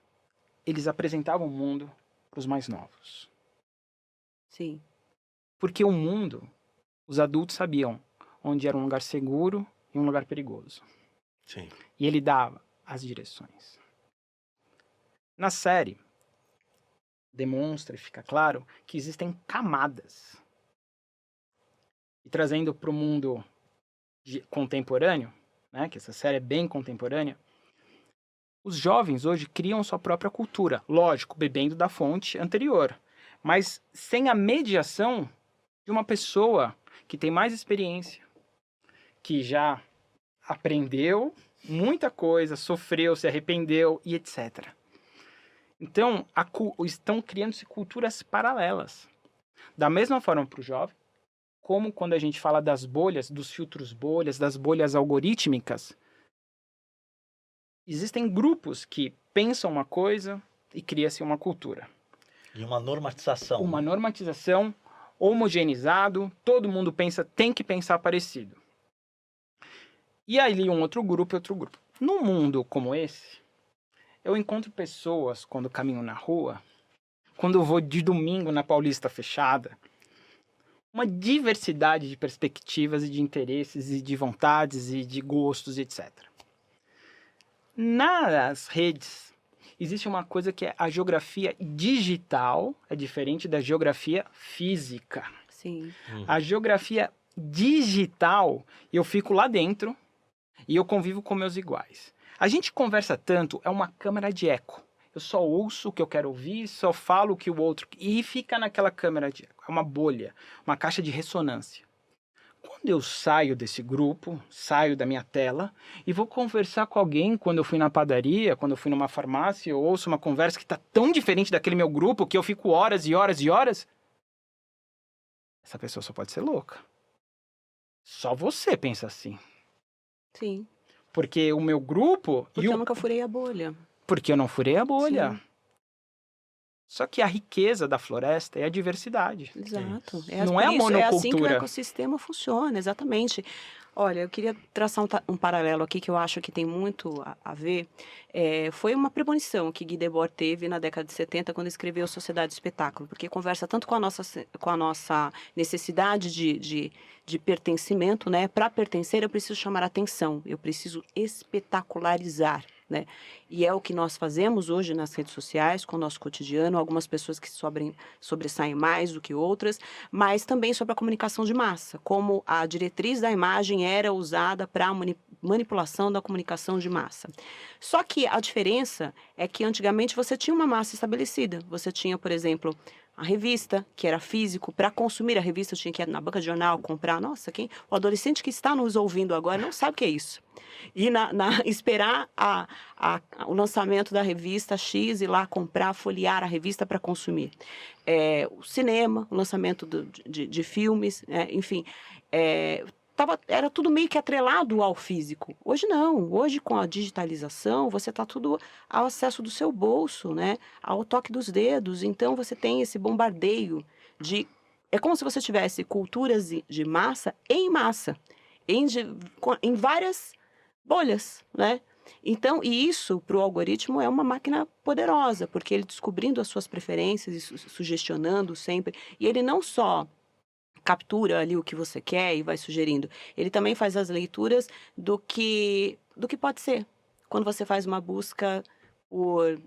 Speaker 3: eles apresentavam o mundo para os mais novos.
Speaker 1: Sim.
Speaker 3: Porque o mundo, os adultos sabiam onde era um lugar seguro e um lugar perigoso.
Speaker 2: Sim.
Speaker 3: E ele dava as direções. Na série, demonstra e fica claro que existem camadas. E trazendo para o mundo contemporâneo, né, que essa série é bem contemporânea, os jovens hoje criam sua própria cultura, lógico, bebendo da fonte anterior, mas sem a mediação de uma pessoa que tem mais experiência, que já aprendeu muita coisa, sofreu, se arrependeu e etc. Então, estão criando-se culturas paralelas. Da mesma forma para o jovem, como quando a gente fala das bolhas, dos filtros bolhas, das bolhas algorítmicas, existem grupos que pensam uma coisa e cria-se uma cultura.
Speaker 2: E uma normatização.
Speaker 3: Uma normatização, homogeneizado, todo mundo tem que pensar parecido. E ali um outro grupo e outro grupo. Num mundo como esse, eu encontro pessoas quando caminho na rua, quando eu vou de domingo na Paulista fechada, uma diversidade de perspectivas e de interesses e de vontades e de gostos, etc. Nas redes, existe uma coisa que é a geografia digital, é diferente da geografia física.
Speaker 1: Sim.
Speaker 3: A geografia digital, eu fico lá dentro e eu convivo com meus iguais. A gente conversa tanto, é uma câmara de eco. Eu só ouço o que eu quero ouvir, só falo o que o outro... E fica naquela câmara de eco. É uma bolha, uma caixa de ressonância. Quando eu saio desse grupo, saio da minha tela e vou conversar com alguém quando eu fui na padaria, quando eu fui numa farmácia, eu ouço uma conversa que está tão diferente daquele meu grupo que eu fico horas e horas e horas. Essa pessoa só pode ser louca. Só você pensa assim.
Speaker 1: Sim.
Speaker 3: Porque o meu grupo...
Speaker 1: Porque eu nunca furei a bolha.
Speaker 3: Porque eu não furei a bolha.
Speaker 1: Sim.
Speaker 3: Só que a riqueza da floresta é a diversidade.
Speaker 1: Exato.
Speaker 3: Não é a monocultura.
Speaker 1: É assim que o ecossistema funciona, exatamente. Olha, eu queria traçar um paralelo aqui que eu acho que tem muito a ver. Foi uma premonição que Guy Debord teve na década de 70, quando escreveu Sociedade do Espetáculo, porque conversa tanto com a nossa necessidade de pertencimento, né? Para pertencer, eu preciso chamar a atenção, eu preciso espetacularizar. Né? E é o que nós fazemos hoje nas redes sociais, com o nosso cotidiano, algumas pessoas que sobressaem mais do que outras, mas também sobre a comunicação de massa, como a diretriz da imagem era usada para a manipulação da comunicação de massa. Só que a diferença é que antigamente você tinha uma massa estabelecida, você tinha, por exemplo, a revista, que era físico, para consumir a revista eu tinha que ir na banca de jornal, comprar. Nossa, o adolescente que está nos ouvindo agora não sabe o que é isso. E esperar o lançamento da revista X, ir lá comprar, folhear a revista para consumir. O cinema, o lançamento de filmes, enfim... era tudo meio que atrelado ao físico. Hoje não. Hoje, com a digitalização, você está tudo ao acesso do seu bolso, né? Ao toque dos dedos. Então, você tem esse bombardeio de... É como se você tivesse culturas de massa em massa, em várias bolhas, né? Então, e isso, para o algoritmo, é uma máquina poderosa, porque ele descobrindo as suas preferências e sugestionando sempre. E ele não só captura ali o que você quer e vai sugerindo. Ele também faz as leituras do que pode ser. Quando você faz uma busca por,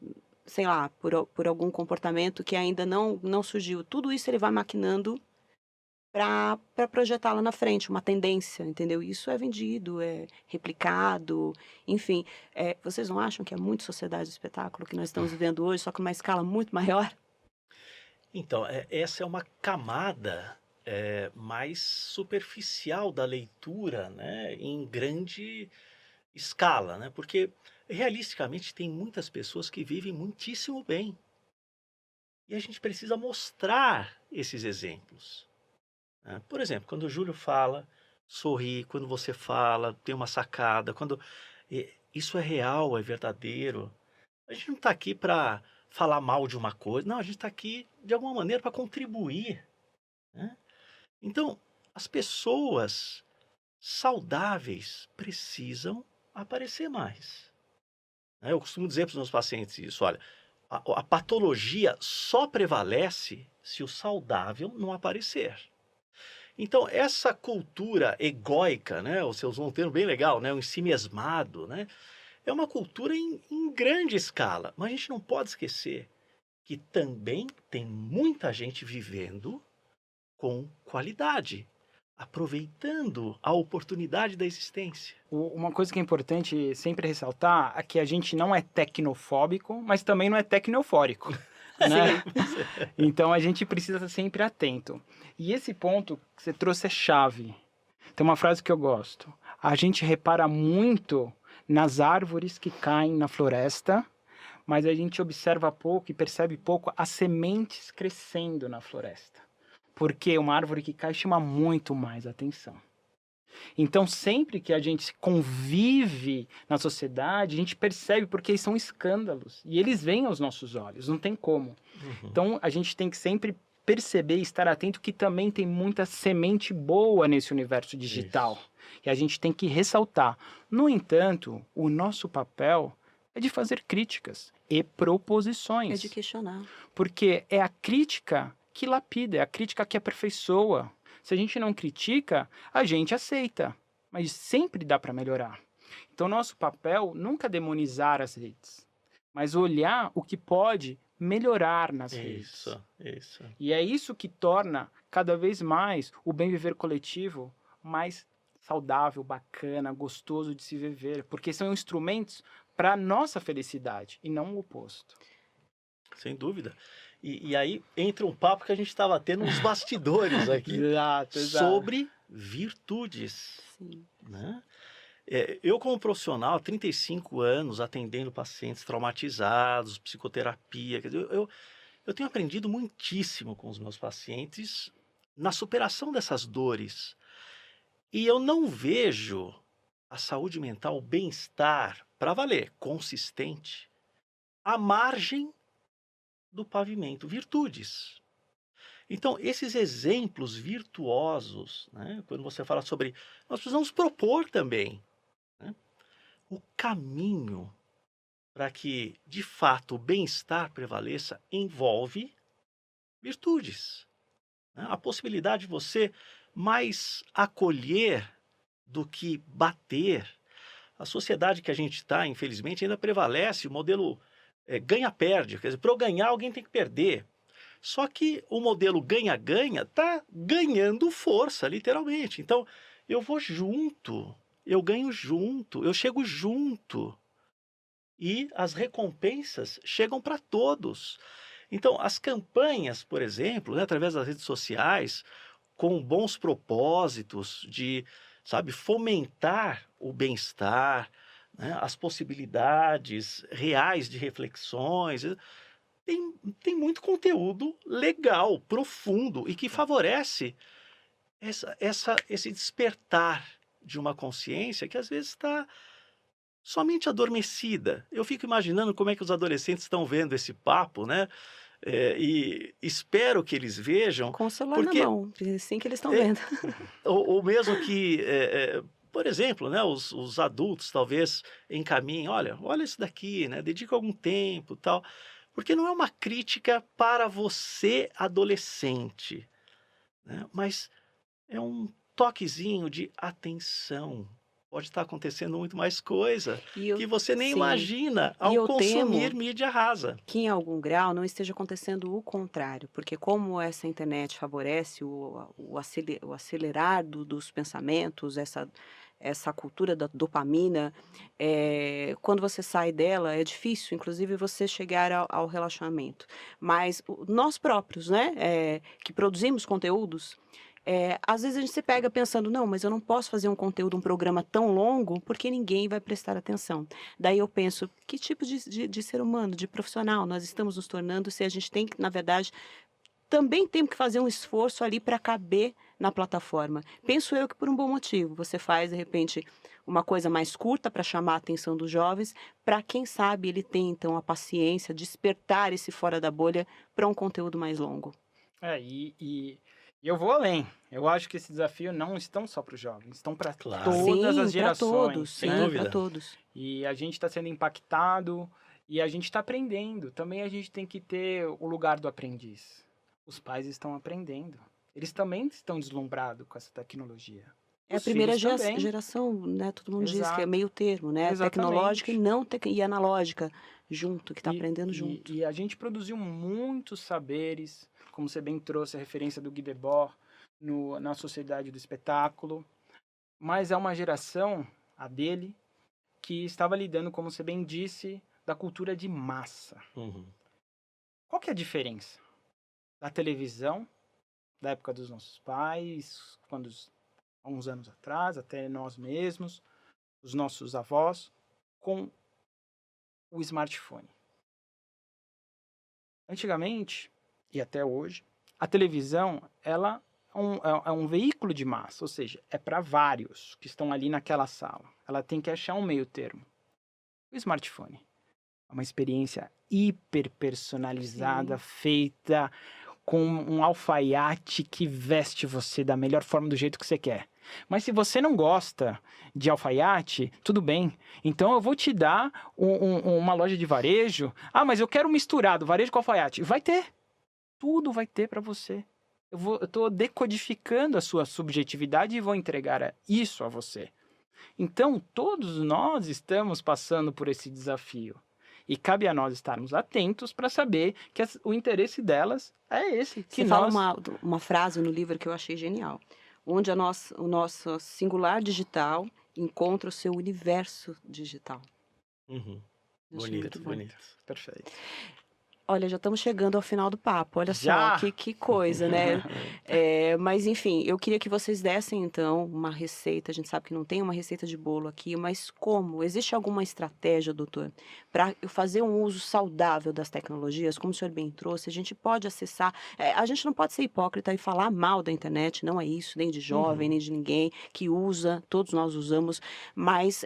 Speaker 1: sei lá, por algum comportamento que ainda não surgiu. Tudo isso ele vai maquinando para projetar lá na frente, uma tendência, entendeu? Isso é vendido, é replicado, enfim. Vocês não acham que é muito sociedade do espetáculo que nós estamos vivendo hoje, só que numa escala muito maior?
Speaker 2: Então, essa é uma camada... mais superficial da leitura, né, em grande escala, né, porque realisticamente tem muitas pessoas que vivem muitíssimo bem. E a gente precisa mostrar esses exemplos, né? Por exemplo, quando o Júlio fala, sorri, quando você fala, tem uma sacada, isso é real, é verdadeiro. A gente não está aqui para falar mal de uma coisa, não, a gente está aqui de alguma maneira para contribuir, né? Então, as pessoas saudáveis precisam aparecer mais, né? Eu costumo dizer para os meus pacientes isso, olha, a patologia só prevalece se o saudável não aparecer. Então, essa cultura egóica, né? Você usou um termo bem legal, né? O ensimesmado, né? É uma cultura em grande escala, mas a gente não pode esquecer que também tem muita gente vivendo com qualidade, aproveitando a oportunidade da existência.
Speaker 3: Uma coisa que é importante sempre ressaltar é que a gente não é tecnofóbico, mas também não é tecneufórico. Né? Então a gente precisa estar sempre atento. E esse ponto que você trouxe é chave. Tem uma frase que eu gosto. A gente repara muito nas árvores que caem na floresta, mas a gente observa pouco e percebe pouco as sementes crescendo na floresta. Porque uma árvore que cai chama muito mais atenção. Então, sempre que a gente convive na sociedade, a gente percebe porque são escândalos. E eles vêm aos nossos olhos, não tem como. Então, a gente tem que sempre perceber e estar atento que também tem muita semente boa nesse universo digital.
Speaker 2: Isso.
Speaker 3: E a gente tem que ressaltar. No entanto, o nosso papel é de fazer críticas e proposições.
Speaker 1: É de questionar.
Speaker 3: Porque é a crítica que lapida, é a crítica que aperfeiçoa. Se a gente não critica, a gente aceita, mas sempre dá para melhorar. Então, nosso papel nunca é demonizar as redes, mas olhar o que pode melhorar nas redes.
Speaker 2: Isso.
Speaker 3: E é isso que torna cada vez mais o bem viver coletivo mais saudável, bacana, gostoso de se viver, porque são instrumentos para a nossa felicidade e não o oposto.
Speaker 2: Sem dúvida. E aí entra um papo que a gente estava tendo nos bastidores aqui
Speaker 3: Exato.
Speaker 2: sobre virtudes.
Speaker 1: Sim.
Speaker 2: Né? Eu, como profissional, há 35 anos atendendo pacientes traumatizados, psicoterapia, quer dizer, eu tenho aprendido muitíssimo com os meus pacientes na superação dessas dores. E eu não vejo a saúde mental, o bem-estar, para valer, consistente, à margem do pavimento, virtudes. Então, esses exemplos virtuosos, né, quando você fala sobre... Nós precisamos propor também, né, o caminho para que, de fato, o bem-estar prevaleça envolve virtudes. Né? A possibilidade de você mais acolher do que bater. A sociedade que a gente está, infelizmente, ainda prevalece o modelo ganha-perde. Quer dizer, para eu ganhar, alguém tem que perder. Só que o modelo ganha-ganha está ganhando força, literalmente. Então, eu vou junto, eu ganho junto, eu chego junto. E as recompensas chegam para todos. Então, as campanhas, por exemplo, né, através das redes sociais, com bons propósitos de, sabe, fomentar o bem-estar, né, as possibilidades reais de reflexões. Tem muito conteúdo legal, profundo e que favorece esse despertar de uma consciência que às vezes está somente adormecida. Eu fico imaginando como é que os adolescentes estão vendo esse papo, né? E espero que eles vejam.
Speaker 1: Com o celular
Speaker 2: porque,
Speaker 1: na mão, sim que eles estão vendo.
Speaker 2: ou mesmo que, por exemplo, né, os adultos talvez encaminhem, olha isso daqui, né? Dedica algum tempo, tal. Porque não é uma crítica para você, adolescente, né? Mas é um toquezinho de atenção. Pode estar acontecendo muito mais coisa que você nem imagina ao consumir mídia rasa.
Speaker 1: Que em algum grau não esteja acontecendo o contrário, porque como essa internet favorece o acelerar dos pensamentos, essa cultura da dopamina, quando você sai dela é difícil, inclusive, você chegar ao relaxamento. Mas nós próprios, né, que produzimos conteúdos, Às vezes a gente se pega pensando, não, mas eu não posso fazer um conteúdo, um programa tão longo, porque ninguém vai prestar atenção. Daí eu penso, que tipo de ser humano, de profissional nós estamos nos tornando se a gente tem que, na verdade, também temos que fazer um esforço ali para caber na plataforma. Penso eu que por um bom motivo. Você faz, de repente, uma coisa mais curta para chamar a atenção dos jovens, para quem sabe ele tem, então, a paciência, despertar esse fora da bolha para um conteúdo mais longo.
Speaker 3: E eu vou além. Eu acho que esse desafio não estão só para os jovens, estão para
Speaker 2: Claro.
Speaker 3: todas as
Speaker 1: Sim, para
Speaker 3: gerações.
Speaker 1: todos,
Speaker 2: sem
Speaker 3: né?
Speaker 2: dúvida.
Speaker 1: para todos.
Speaker 3: E a gente está sendo impactado e a gente está aprendendo. Também a gente tem que ter o lugar do aprendiz. Os pais estão aprendendo. Eles também estão deslumbrados com essa tecnologia.
Speaker 1: É a
Speaker 3: Os
Speaker 1: primeira
Speaker 3: filhos também.
Speaker 1: geração, né? Todo mundo diz que é
Speaker 3: Exato.
Speaker 1: meio termo, né?
Speaker 3: Exatamente.
Speaker 1: Tecnológica e não e analógica junto, que está aprendendo junto.
Speaker 3: E a gente produziu muitos saberes, como você bem trouxe a referência do Guy Debord na sociedade do espetáculo. Mas é uma geração, a dele, que estava lidando, como você bem disse, da cultura de massa.
Speaker 2: Uhum.
Speaker 3: Qual que é a diferença da televisão, da época dos nossos pais, há uns anos atrás, até nós mesmos, os nossos avós, com o smartphone? Antigamente, e até hoje, a televisão ela é um veículo de massa, ou seja, é para vários que estão ali naquela sala. Ela tem que achar um meio termo. O smartphone é uma experiência hiper personalizada, feita com um alfaiate que veste você da melhor forma, do jeito que você quer. Mas se você não gosta de alfaiate, tudo bem. Então eu vou te dar uma loja de varejo. Ah, mas eu quero misturado, varejo com alfaiate. Vai ter. Tudo vai ter para você. Eu estou decodificando a sua subjetividade e vou entregar isso a você. Então todos nós estamos passando por esse desafio. E cabe a nós estarmos atentos para saber que o interesse delas é esse.
Speaker 1: Você fala uma frase no livro que eu achei genial. Onde o nosso singular digital encontra o seu universo digital.
Speaker 2: Uhum.
Speaker 1: Eu achei muito
Speaker 2: Bonito.
Speaker 3: Perfeito.
Speaker 1: Olha, já estamos chegando ao final do papo. Olha
Speaker 3: Já?
Speaker 1: só, que coisa, né? Mas, enfim, eu queria que vocês dessem, então, uma receita. A gente sabe que não tem uma receita de bolo aqui, mas como? Existe alguma estratégia, doutor, para eu fazer um uso saudável das tecnologias? Como o senhor bem trouxe, a gente pode acessar... a gente não pode ser hipócrita e falar mal da internet, não é isso, nem de jovem, nem de ninguém que usa, todos nós usamos, mas...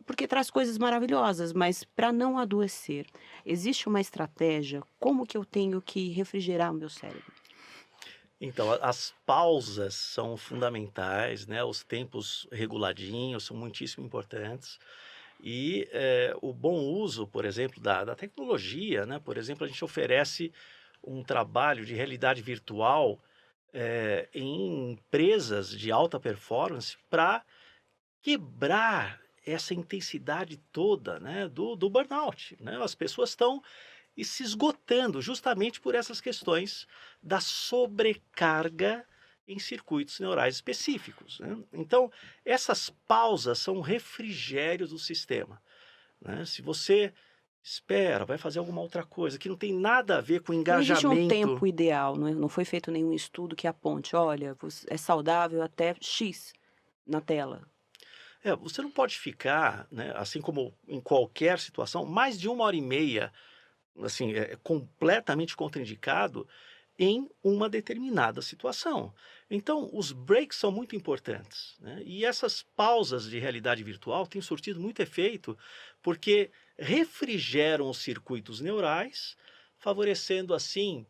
Speaker 1: porque traz coisas maravilhosas, mas para não adoecer, existe uma estratégia? Como que eu tenho que refrigerar o meu cérebro?
Speaker 2: Então, as pausas são fundamentais, né? Os tempos reguladinhos são muitíssimo importantes. E o bom uso, por exemplo, da tecnologia, né? Por exemplo, a gente oferece um trabalho de realidade virtual em empresas de alta performance para quebrar essa intensidade toda, né, do burnout, né? As pessoas estão se esgotando justamente por essas questões da sobrecarga em circuitos neurais específicos, né? Então, essas pausas são refrigérios do sistema, né? Se você espera, vai fazer alguma outra coisa que não tem nada a ver com engajamento...
Speaker 1: Não existe um tempo ideal, não foi feito nenhum estudo que aponte, olha, é saudável até X na tela.
Speaker 2: Você não pode ficar, né, assim como em qualquer situação, mais de 1h30, assim, completamente contraindicado em uma determinada situação. Então, os breaks são muito importantes, né? E essas pausas de realidade virtual têm surtido muito efeito porque refrigeram os circuitos neurais, favorecendo assim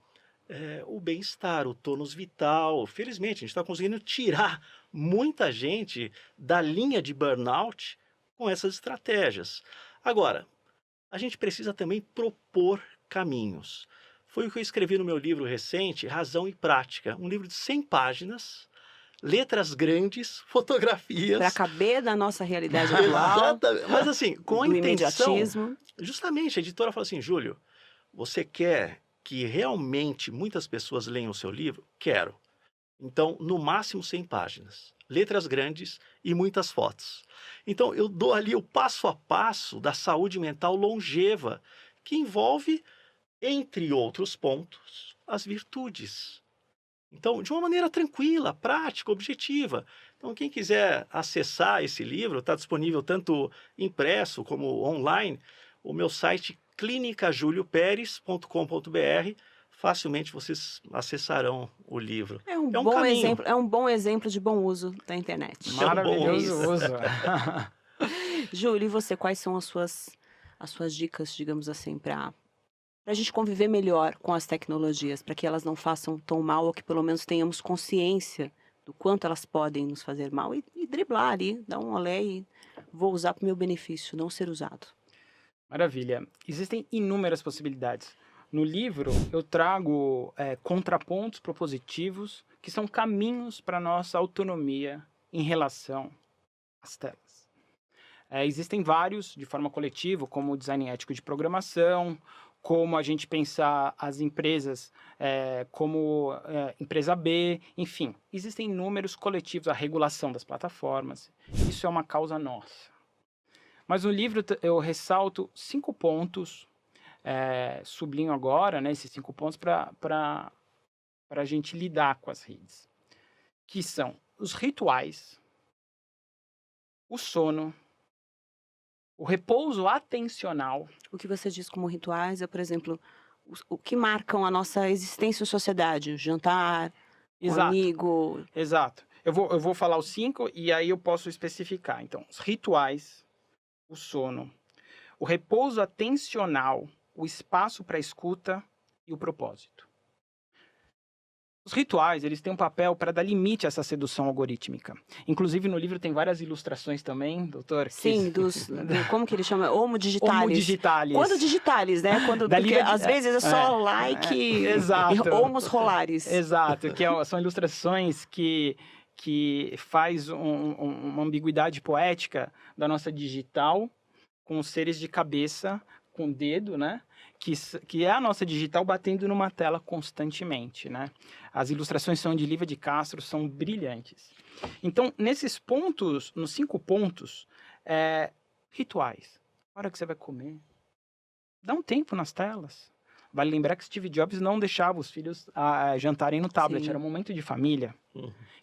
Speaker 2: o bem-estar, o tônus vital. Felizmente, a gente está conseguindo tirar muita gente da linha de burnout com essas estratégias. Agora, a gente precisa também propor caminhos. Foi o que eu escrevi no meu livro recente, Razão e Prática, um livro de 100 páginas, letras grandes, fotografias.
Speaker 1: Para caber na nossa realidade atual.
Speaker 2: Exatamente. Mas assim, com a intenção...
Speaker 1: imediatismo.
Speaker 2: Justamente, a editora falou assim, Júlio, você quer que realmente muitas pessoas leiam o seu livro? Quero. Então, no máximo 100 páginas, letras grandes e muitas fotos. Então, eu dou ali o passo a passo da saúde mental longeva, que envolve, entre outros pontos, as virtudes. Então, de uma maneira tranquila, prática, objetiva. Então, quem quiser acessar esse livro, está disponível tanto impresso como online. O meu site clinicajuliopérez.com.br. Facilmente vocês acessarão o livro.
Speaker 1: É um
Speaker 2: É um
Speaker 1: bom
Speaker 2: caminho.
Speaker 1: exemplo, é um bom exemplo de bom uso da internet.
Speaker 3: Maravilhoso
Speaker 2: isso.
Speaker 3: uso.
Speaker 1: Júlio, e você, quais são as suas dicas, digamos assim, para a gente conviver melhor com as tecnologias, para que elas não façam tão mal, ou que pelo menos tenhamos consciência do quanto elas podem nos fazer mal e driblar ali, dar um olé e vou usar para o meu benefício, não ser usado.
Speaker 3: Maravilha. Existem inúmeras possibilidades. No livro, eu trago contrapontos propositivos, que são caminhos para a nossa autonomia em relação às telas. Existem vários, de forma coletiva, como o design ético de programação, como a gente pensar as empresas como empresa B, enfim. Existem inúmeros coletivos, a regulação das plataformas. Isso é uma causa nossa. Mas no livro eu ressalto 5 pontos, sublinho agora, né, esses 5 pontos para a gente lidar com as redes, que são os rituais, o sono, o repouso atencional.
Speaker 1: O que você diz como rituais é, por exemplo, o que marcam a nossa existência em sociedade, o jantar, o amigo.
Speaker 3: Exato. Eu vou falar os 5 e aí eu posso especificar. Então, os rituais, o sono, o repouso atencional, o espaço para escuta e o propósito. Os rituais, eles têm um papel para dar limite a essa sedução algorítmica. Inclusive, no livro tem várias ilustrações também, doutor.
Speaker 1: Sim, como que ele chama? Homo digitalis.
Speaker 3: Homo digitalis.
Speaker 1: Quando digitalis, né? Porque às vezes é só like
Speaker 3: exato.
Speaker 1: e homos rolares.
Speaker 3: Exato, são ilustrações que faz uma ambiguidade poética da nossa digital com os seres de cabeça, com o dedo, né? Que é a nossa digital batendo numa tela constantemente, né? As ilustrações são de Lívia de Castro, são brilhantes. Então, nesses pontos, nos 5 pontos, rituais. A hora que você vai comer, dá um tempo nas telas. Vale lembrar que Steve Jobs não deixava os filhos jantarem no tablet,
Speaker 1: Sim.
Speaker 3: era um momento de família.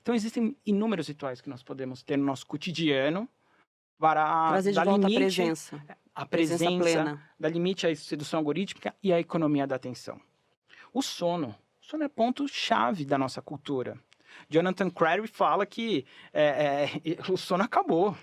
Speaker 3: Então, existem inúmeros rituais que nós podemos ter no nosso cotidiano para
Speaker 1: trazer de
Speaker 3: dar
Speaker 1: volta
Speaker 3: limite,
Speaker 1: a presença plena,
Speaker 3: dar limite à sedução algorítmica e à economia da atenção. O sono é ponto-chave da nossa cultura. Jonathan Crary fala que o sono acabou,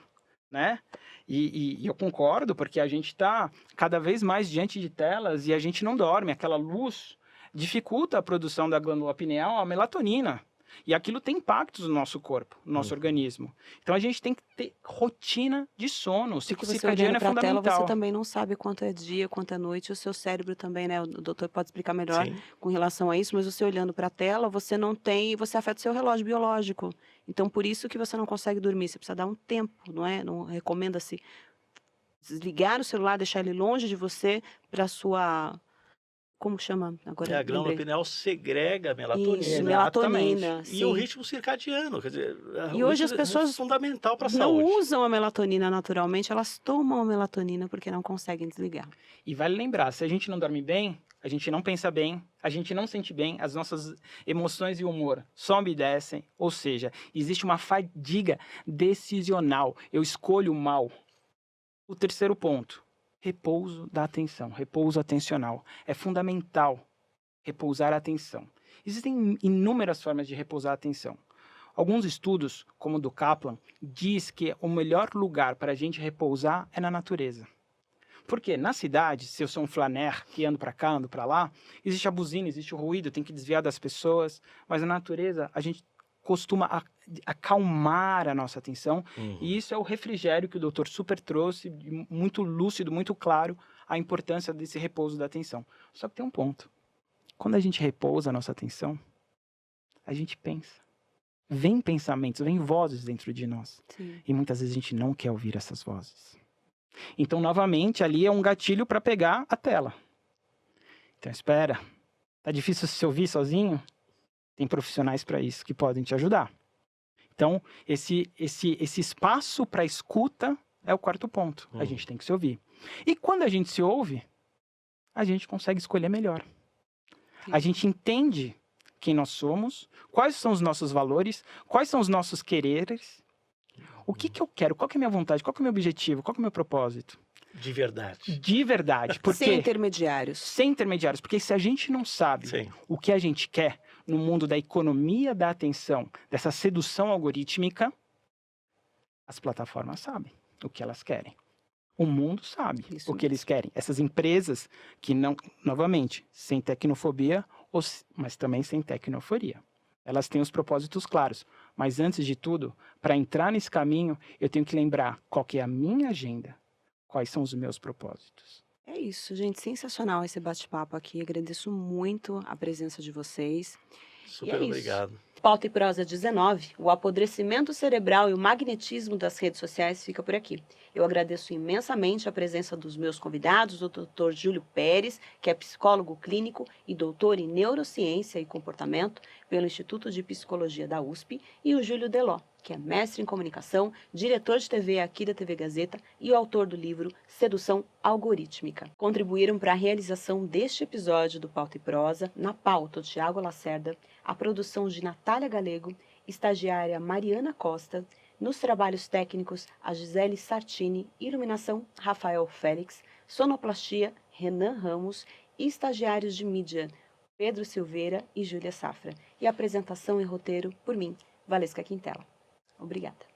Speaker 3: né? E eu concordo, porque a gente está cada vez mais diante de telas e a gente não dorme. Aquela luz dificulta a produção da glândula pineal, a melatonina. E aquilo tem impactos no nosso corpo, no nosso organismo. Então a gente tem que ter rotina de sono. O ciclo circadiano é fundamental.
Speaker 1: Tela, você também não sabe quanto é dia, quanto é noite. O seu cérebro também, né? O doutor pode explicar melhor com relação a isso. Mas você olhando para a tela, você não tem... Você afeta o seu relógio biológico. Então, por isso que você não consegue dormir. Você precisa dar um tempo, não é? Não recomenda-se desligar o celular, deixar ele longe de você para sua... Como chama? Agora,
Speaker 2: a glândula pineal segrega melatonina.
Speaker 1: Isso, melatonina.
Speaker 2: E o ritmo circadiano. Quer dizer,
Speaker 1: e hoje as pessoas
Speaker 2: é fundamental para a saúde.
Speaker 1: Não usam a melatonina naturalmente, elas tomam a melatonina porque não conseguem desligar.
Speaker 3: E vale lembrar, se a gente não dorme bem, a gente não pensa bem, a gente não sente bem, as nossas emoções e humor sobem e descem. Ou seja, existe uma fadiga decisional. Eu escolho mal. O terceiro ponto. Repouso da atenção, repouso atencional. É fundamental repousar a atenção. Existem inúmeras formas de repousar a atenção. Alguns estudos, como o do Kaplan, diz que o melhor lugar para a gente repousar é na natureza. Porque na cidade, se eu sou um flaner que ando para cá, ando para lá, existe a buzina, existe o ruído, tem que desviar das pessoas, mas na natureza a gente costuma acalmar a nossa atenção, e isso é o refrigério que o doutor super trouxe, muito lúcido, muito claro, a importância desse repouso da atenção. Só que tem um ponto. Quando a gente repousa a nossa atenção, a gente pensa. Vem pensamentos, vem vozes dentro de nós.
Speaker 1: Sim.
Speaker 3: E muitas vezes a gente não quer ouvir essas vozes. Então, novamente, ali é um gatilho para pegar a tela. Então, espera. Tá difícil se ouvir sozinho? Tem profissionais para isso que podem te ajudar. Então, esse espaço para escuta é o quarto ponto. A gente tem que se ouvir. E quando a gente se ouve, a gente consegue escolher melhor. A gente entende quem nós somos, quais são os nossos valores, quais são os nossos quereres, o que eu quero, qual que é a minha vontade, qual que é o meu objetivo, qual que é o meu propósito.
Speaker 2: De verdade.
Speaker 3: De verdade. Porque,
Speaker 1: Sem intermediários.
Speaker 3: sem intermediários. Porque se a gente não sabe
Speaker 2: Sim.
Speaker 3: o que a gente quer no mundo da economia da atenção, dessa sedução algorítmica, as plataformas sabem o que elas querem. O mundo sabe
Speaker 1: Isso
Speaker 3: o que eles querem. Essas empresas que não, novamente, sem tecnofobia, mas também sem tecnoforia. Elas têm os propósitos claros. Mas antes de tudo, para entrar nesse caminho, eu tenho que lembrar qual que é a minha agenda, quais são os meus propósitos.
Speaker 1: É isso, gente. Sensacional esse bate-papo aqui. Agradeço muito a presença de vocês.
Speaker 2: Super
Speaker 1: é isso.
Speaker 2: obrigado.
Speaker 1: Pauta e Prosa 19, o apodrecimento cerebral e o magnetismo das redes sociais fica por aqui. Eu agradeço imensamente a presença dos meus convidados, o Dr. Júlio Pérez, que é psicólogo clínico e doutor em neurociência e comportamento pelo Instituto de Psicologia da USP, e o Júlio Deló, que é mestre em comunicação, diretor de TV aqui da TV Gazeta e o autor do livro Sedução Algorítmica. Contribuíram para a realização deste episódio do Pauta e Prosa, na pauta o Tiago Lacerda, a produção de Natália Galego, estagiária Mariana Costa, nos trabalhos técnicos a Gisele Sartini, iluminação Rafael Félix, sonoplastia Renan Ramos e estagiários de mídia Pedro Silveira e Júlia Safra. E apresentação e roteiro por mim, Valesca Quintela. Obrigada.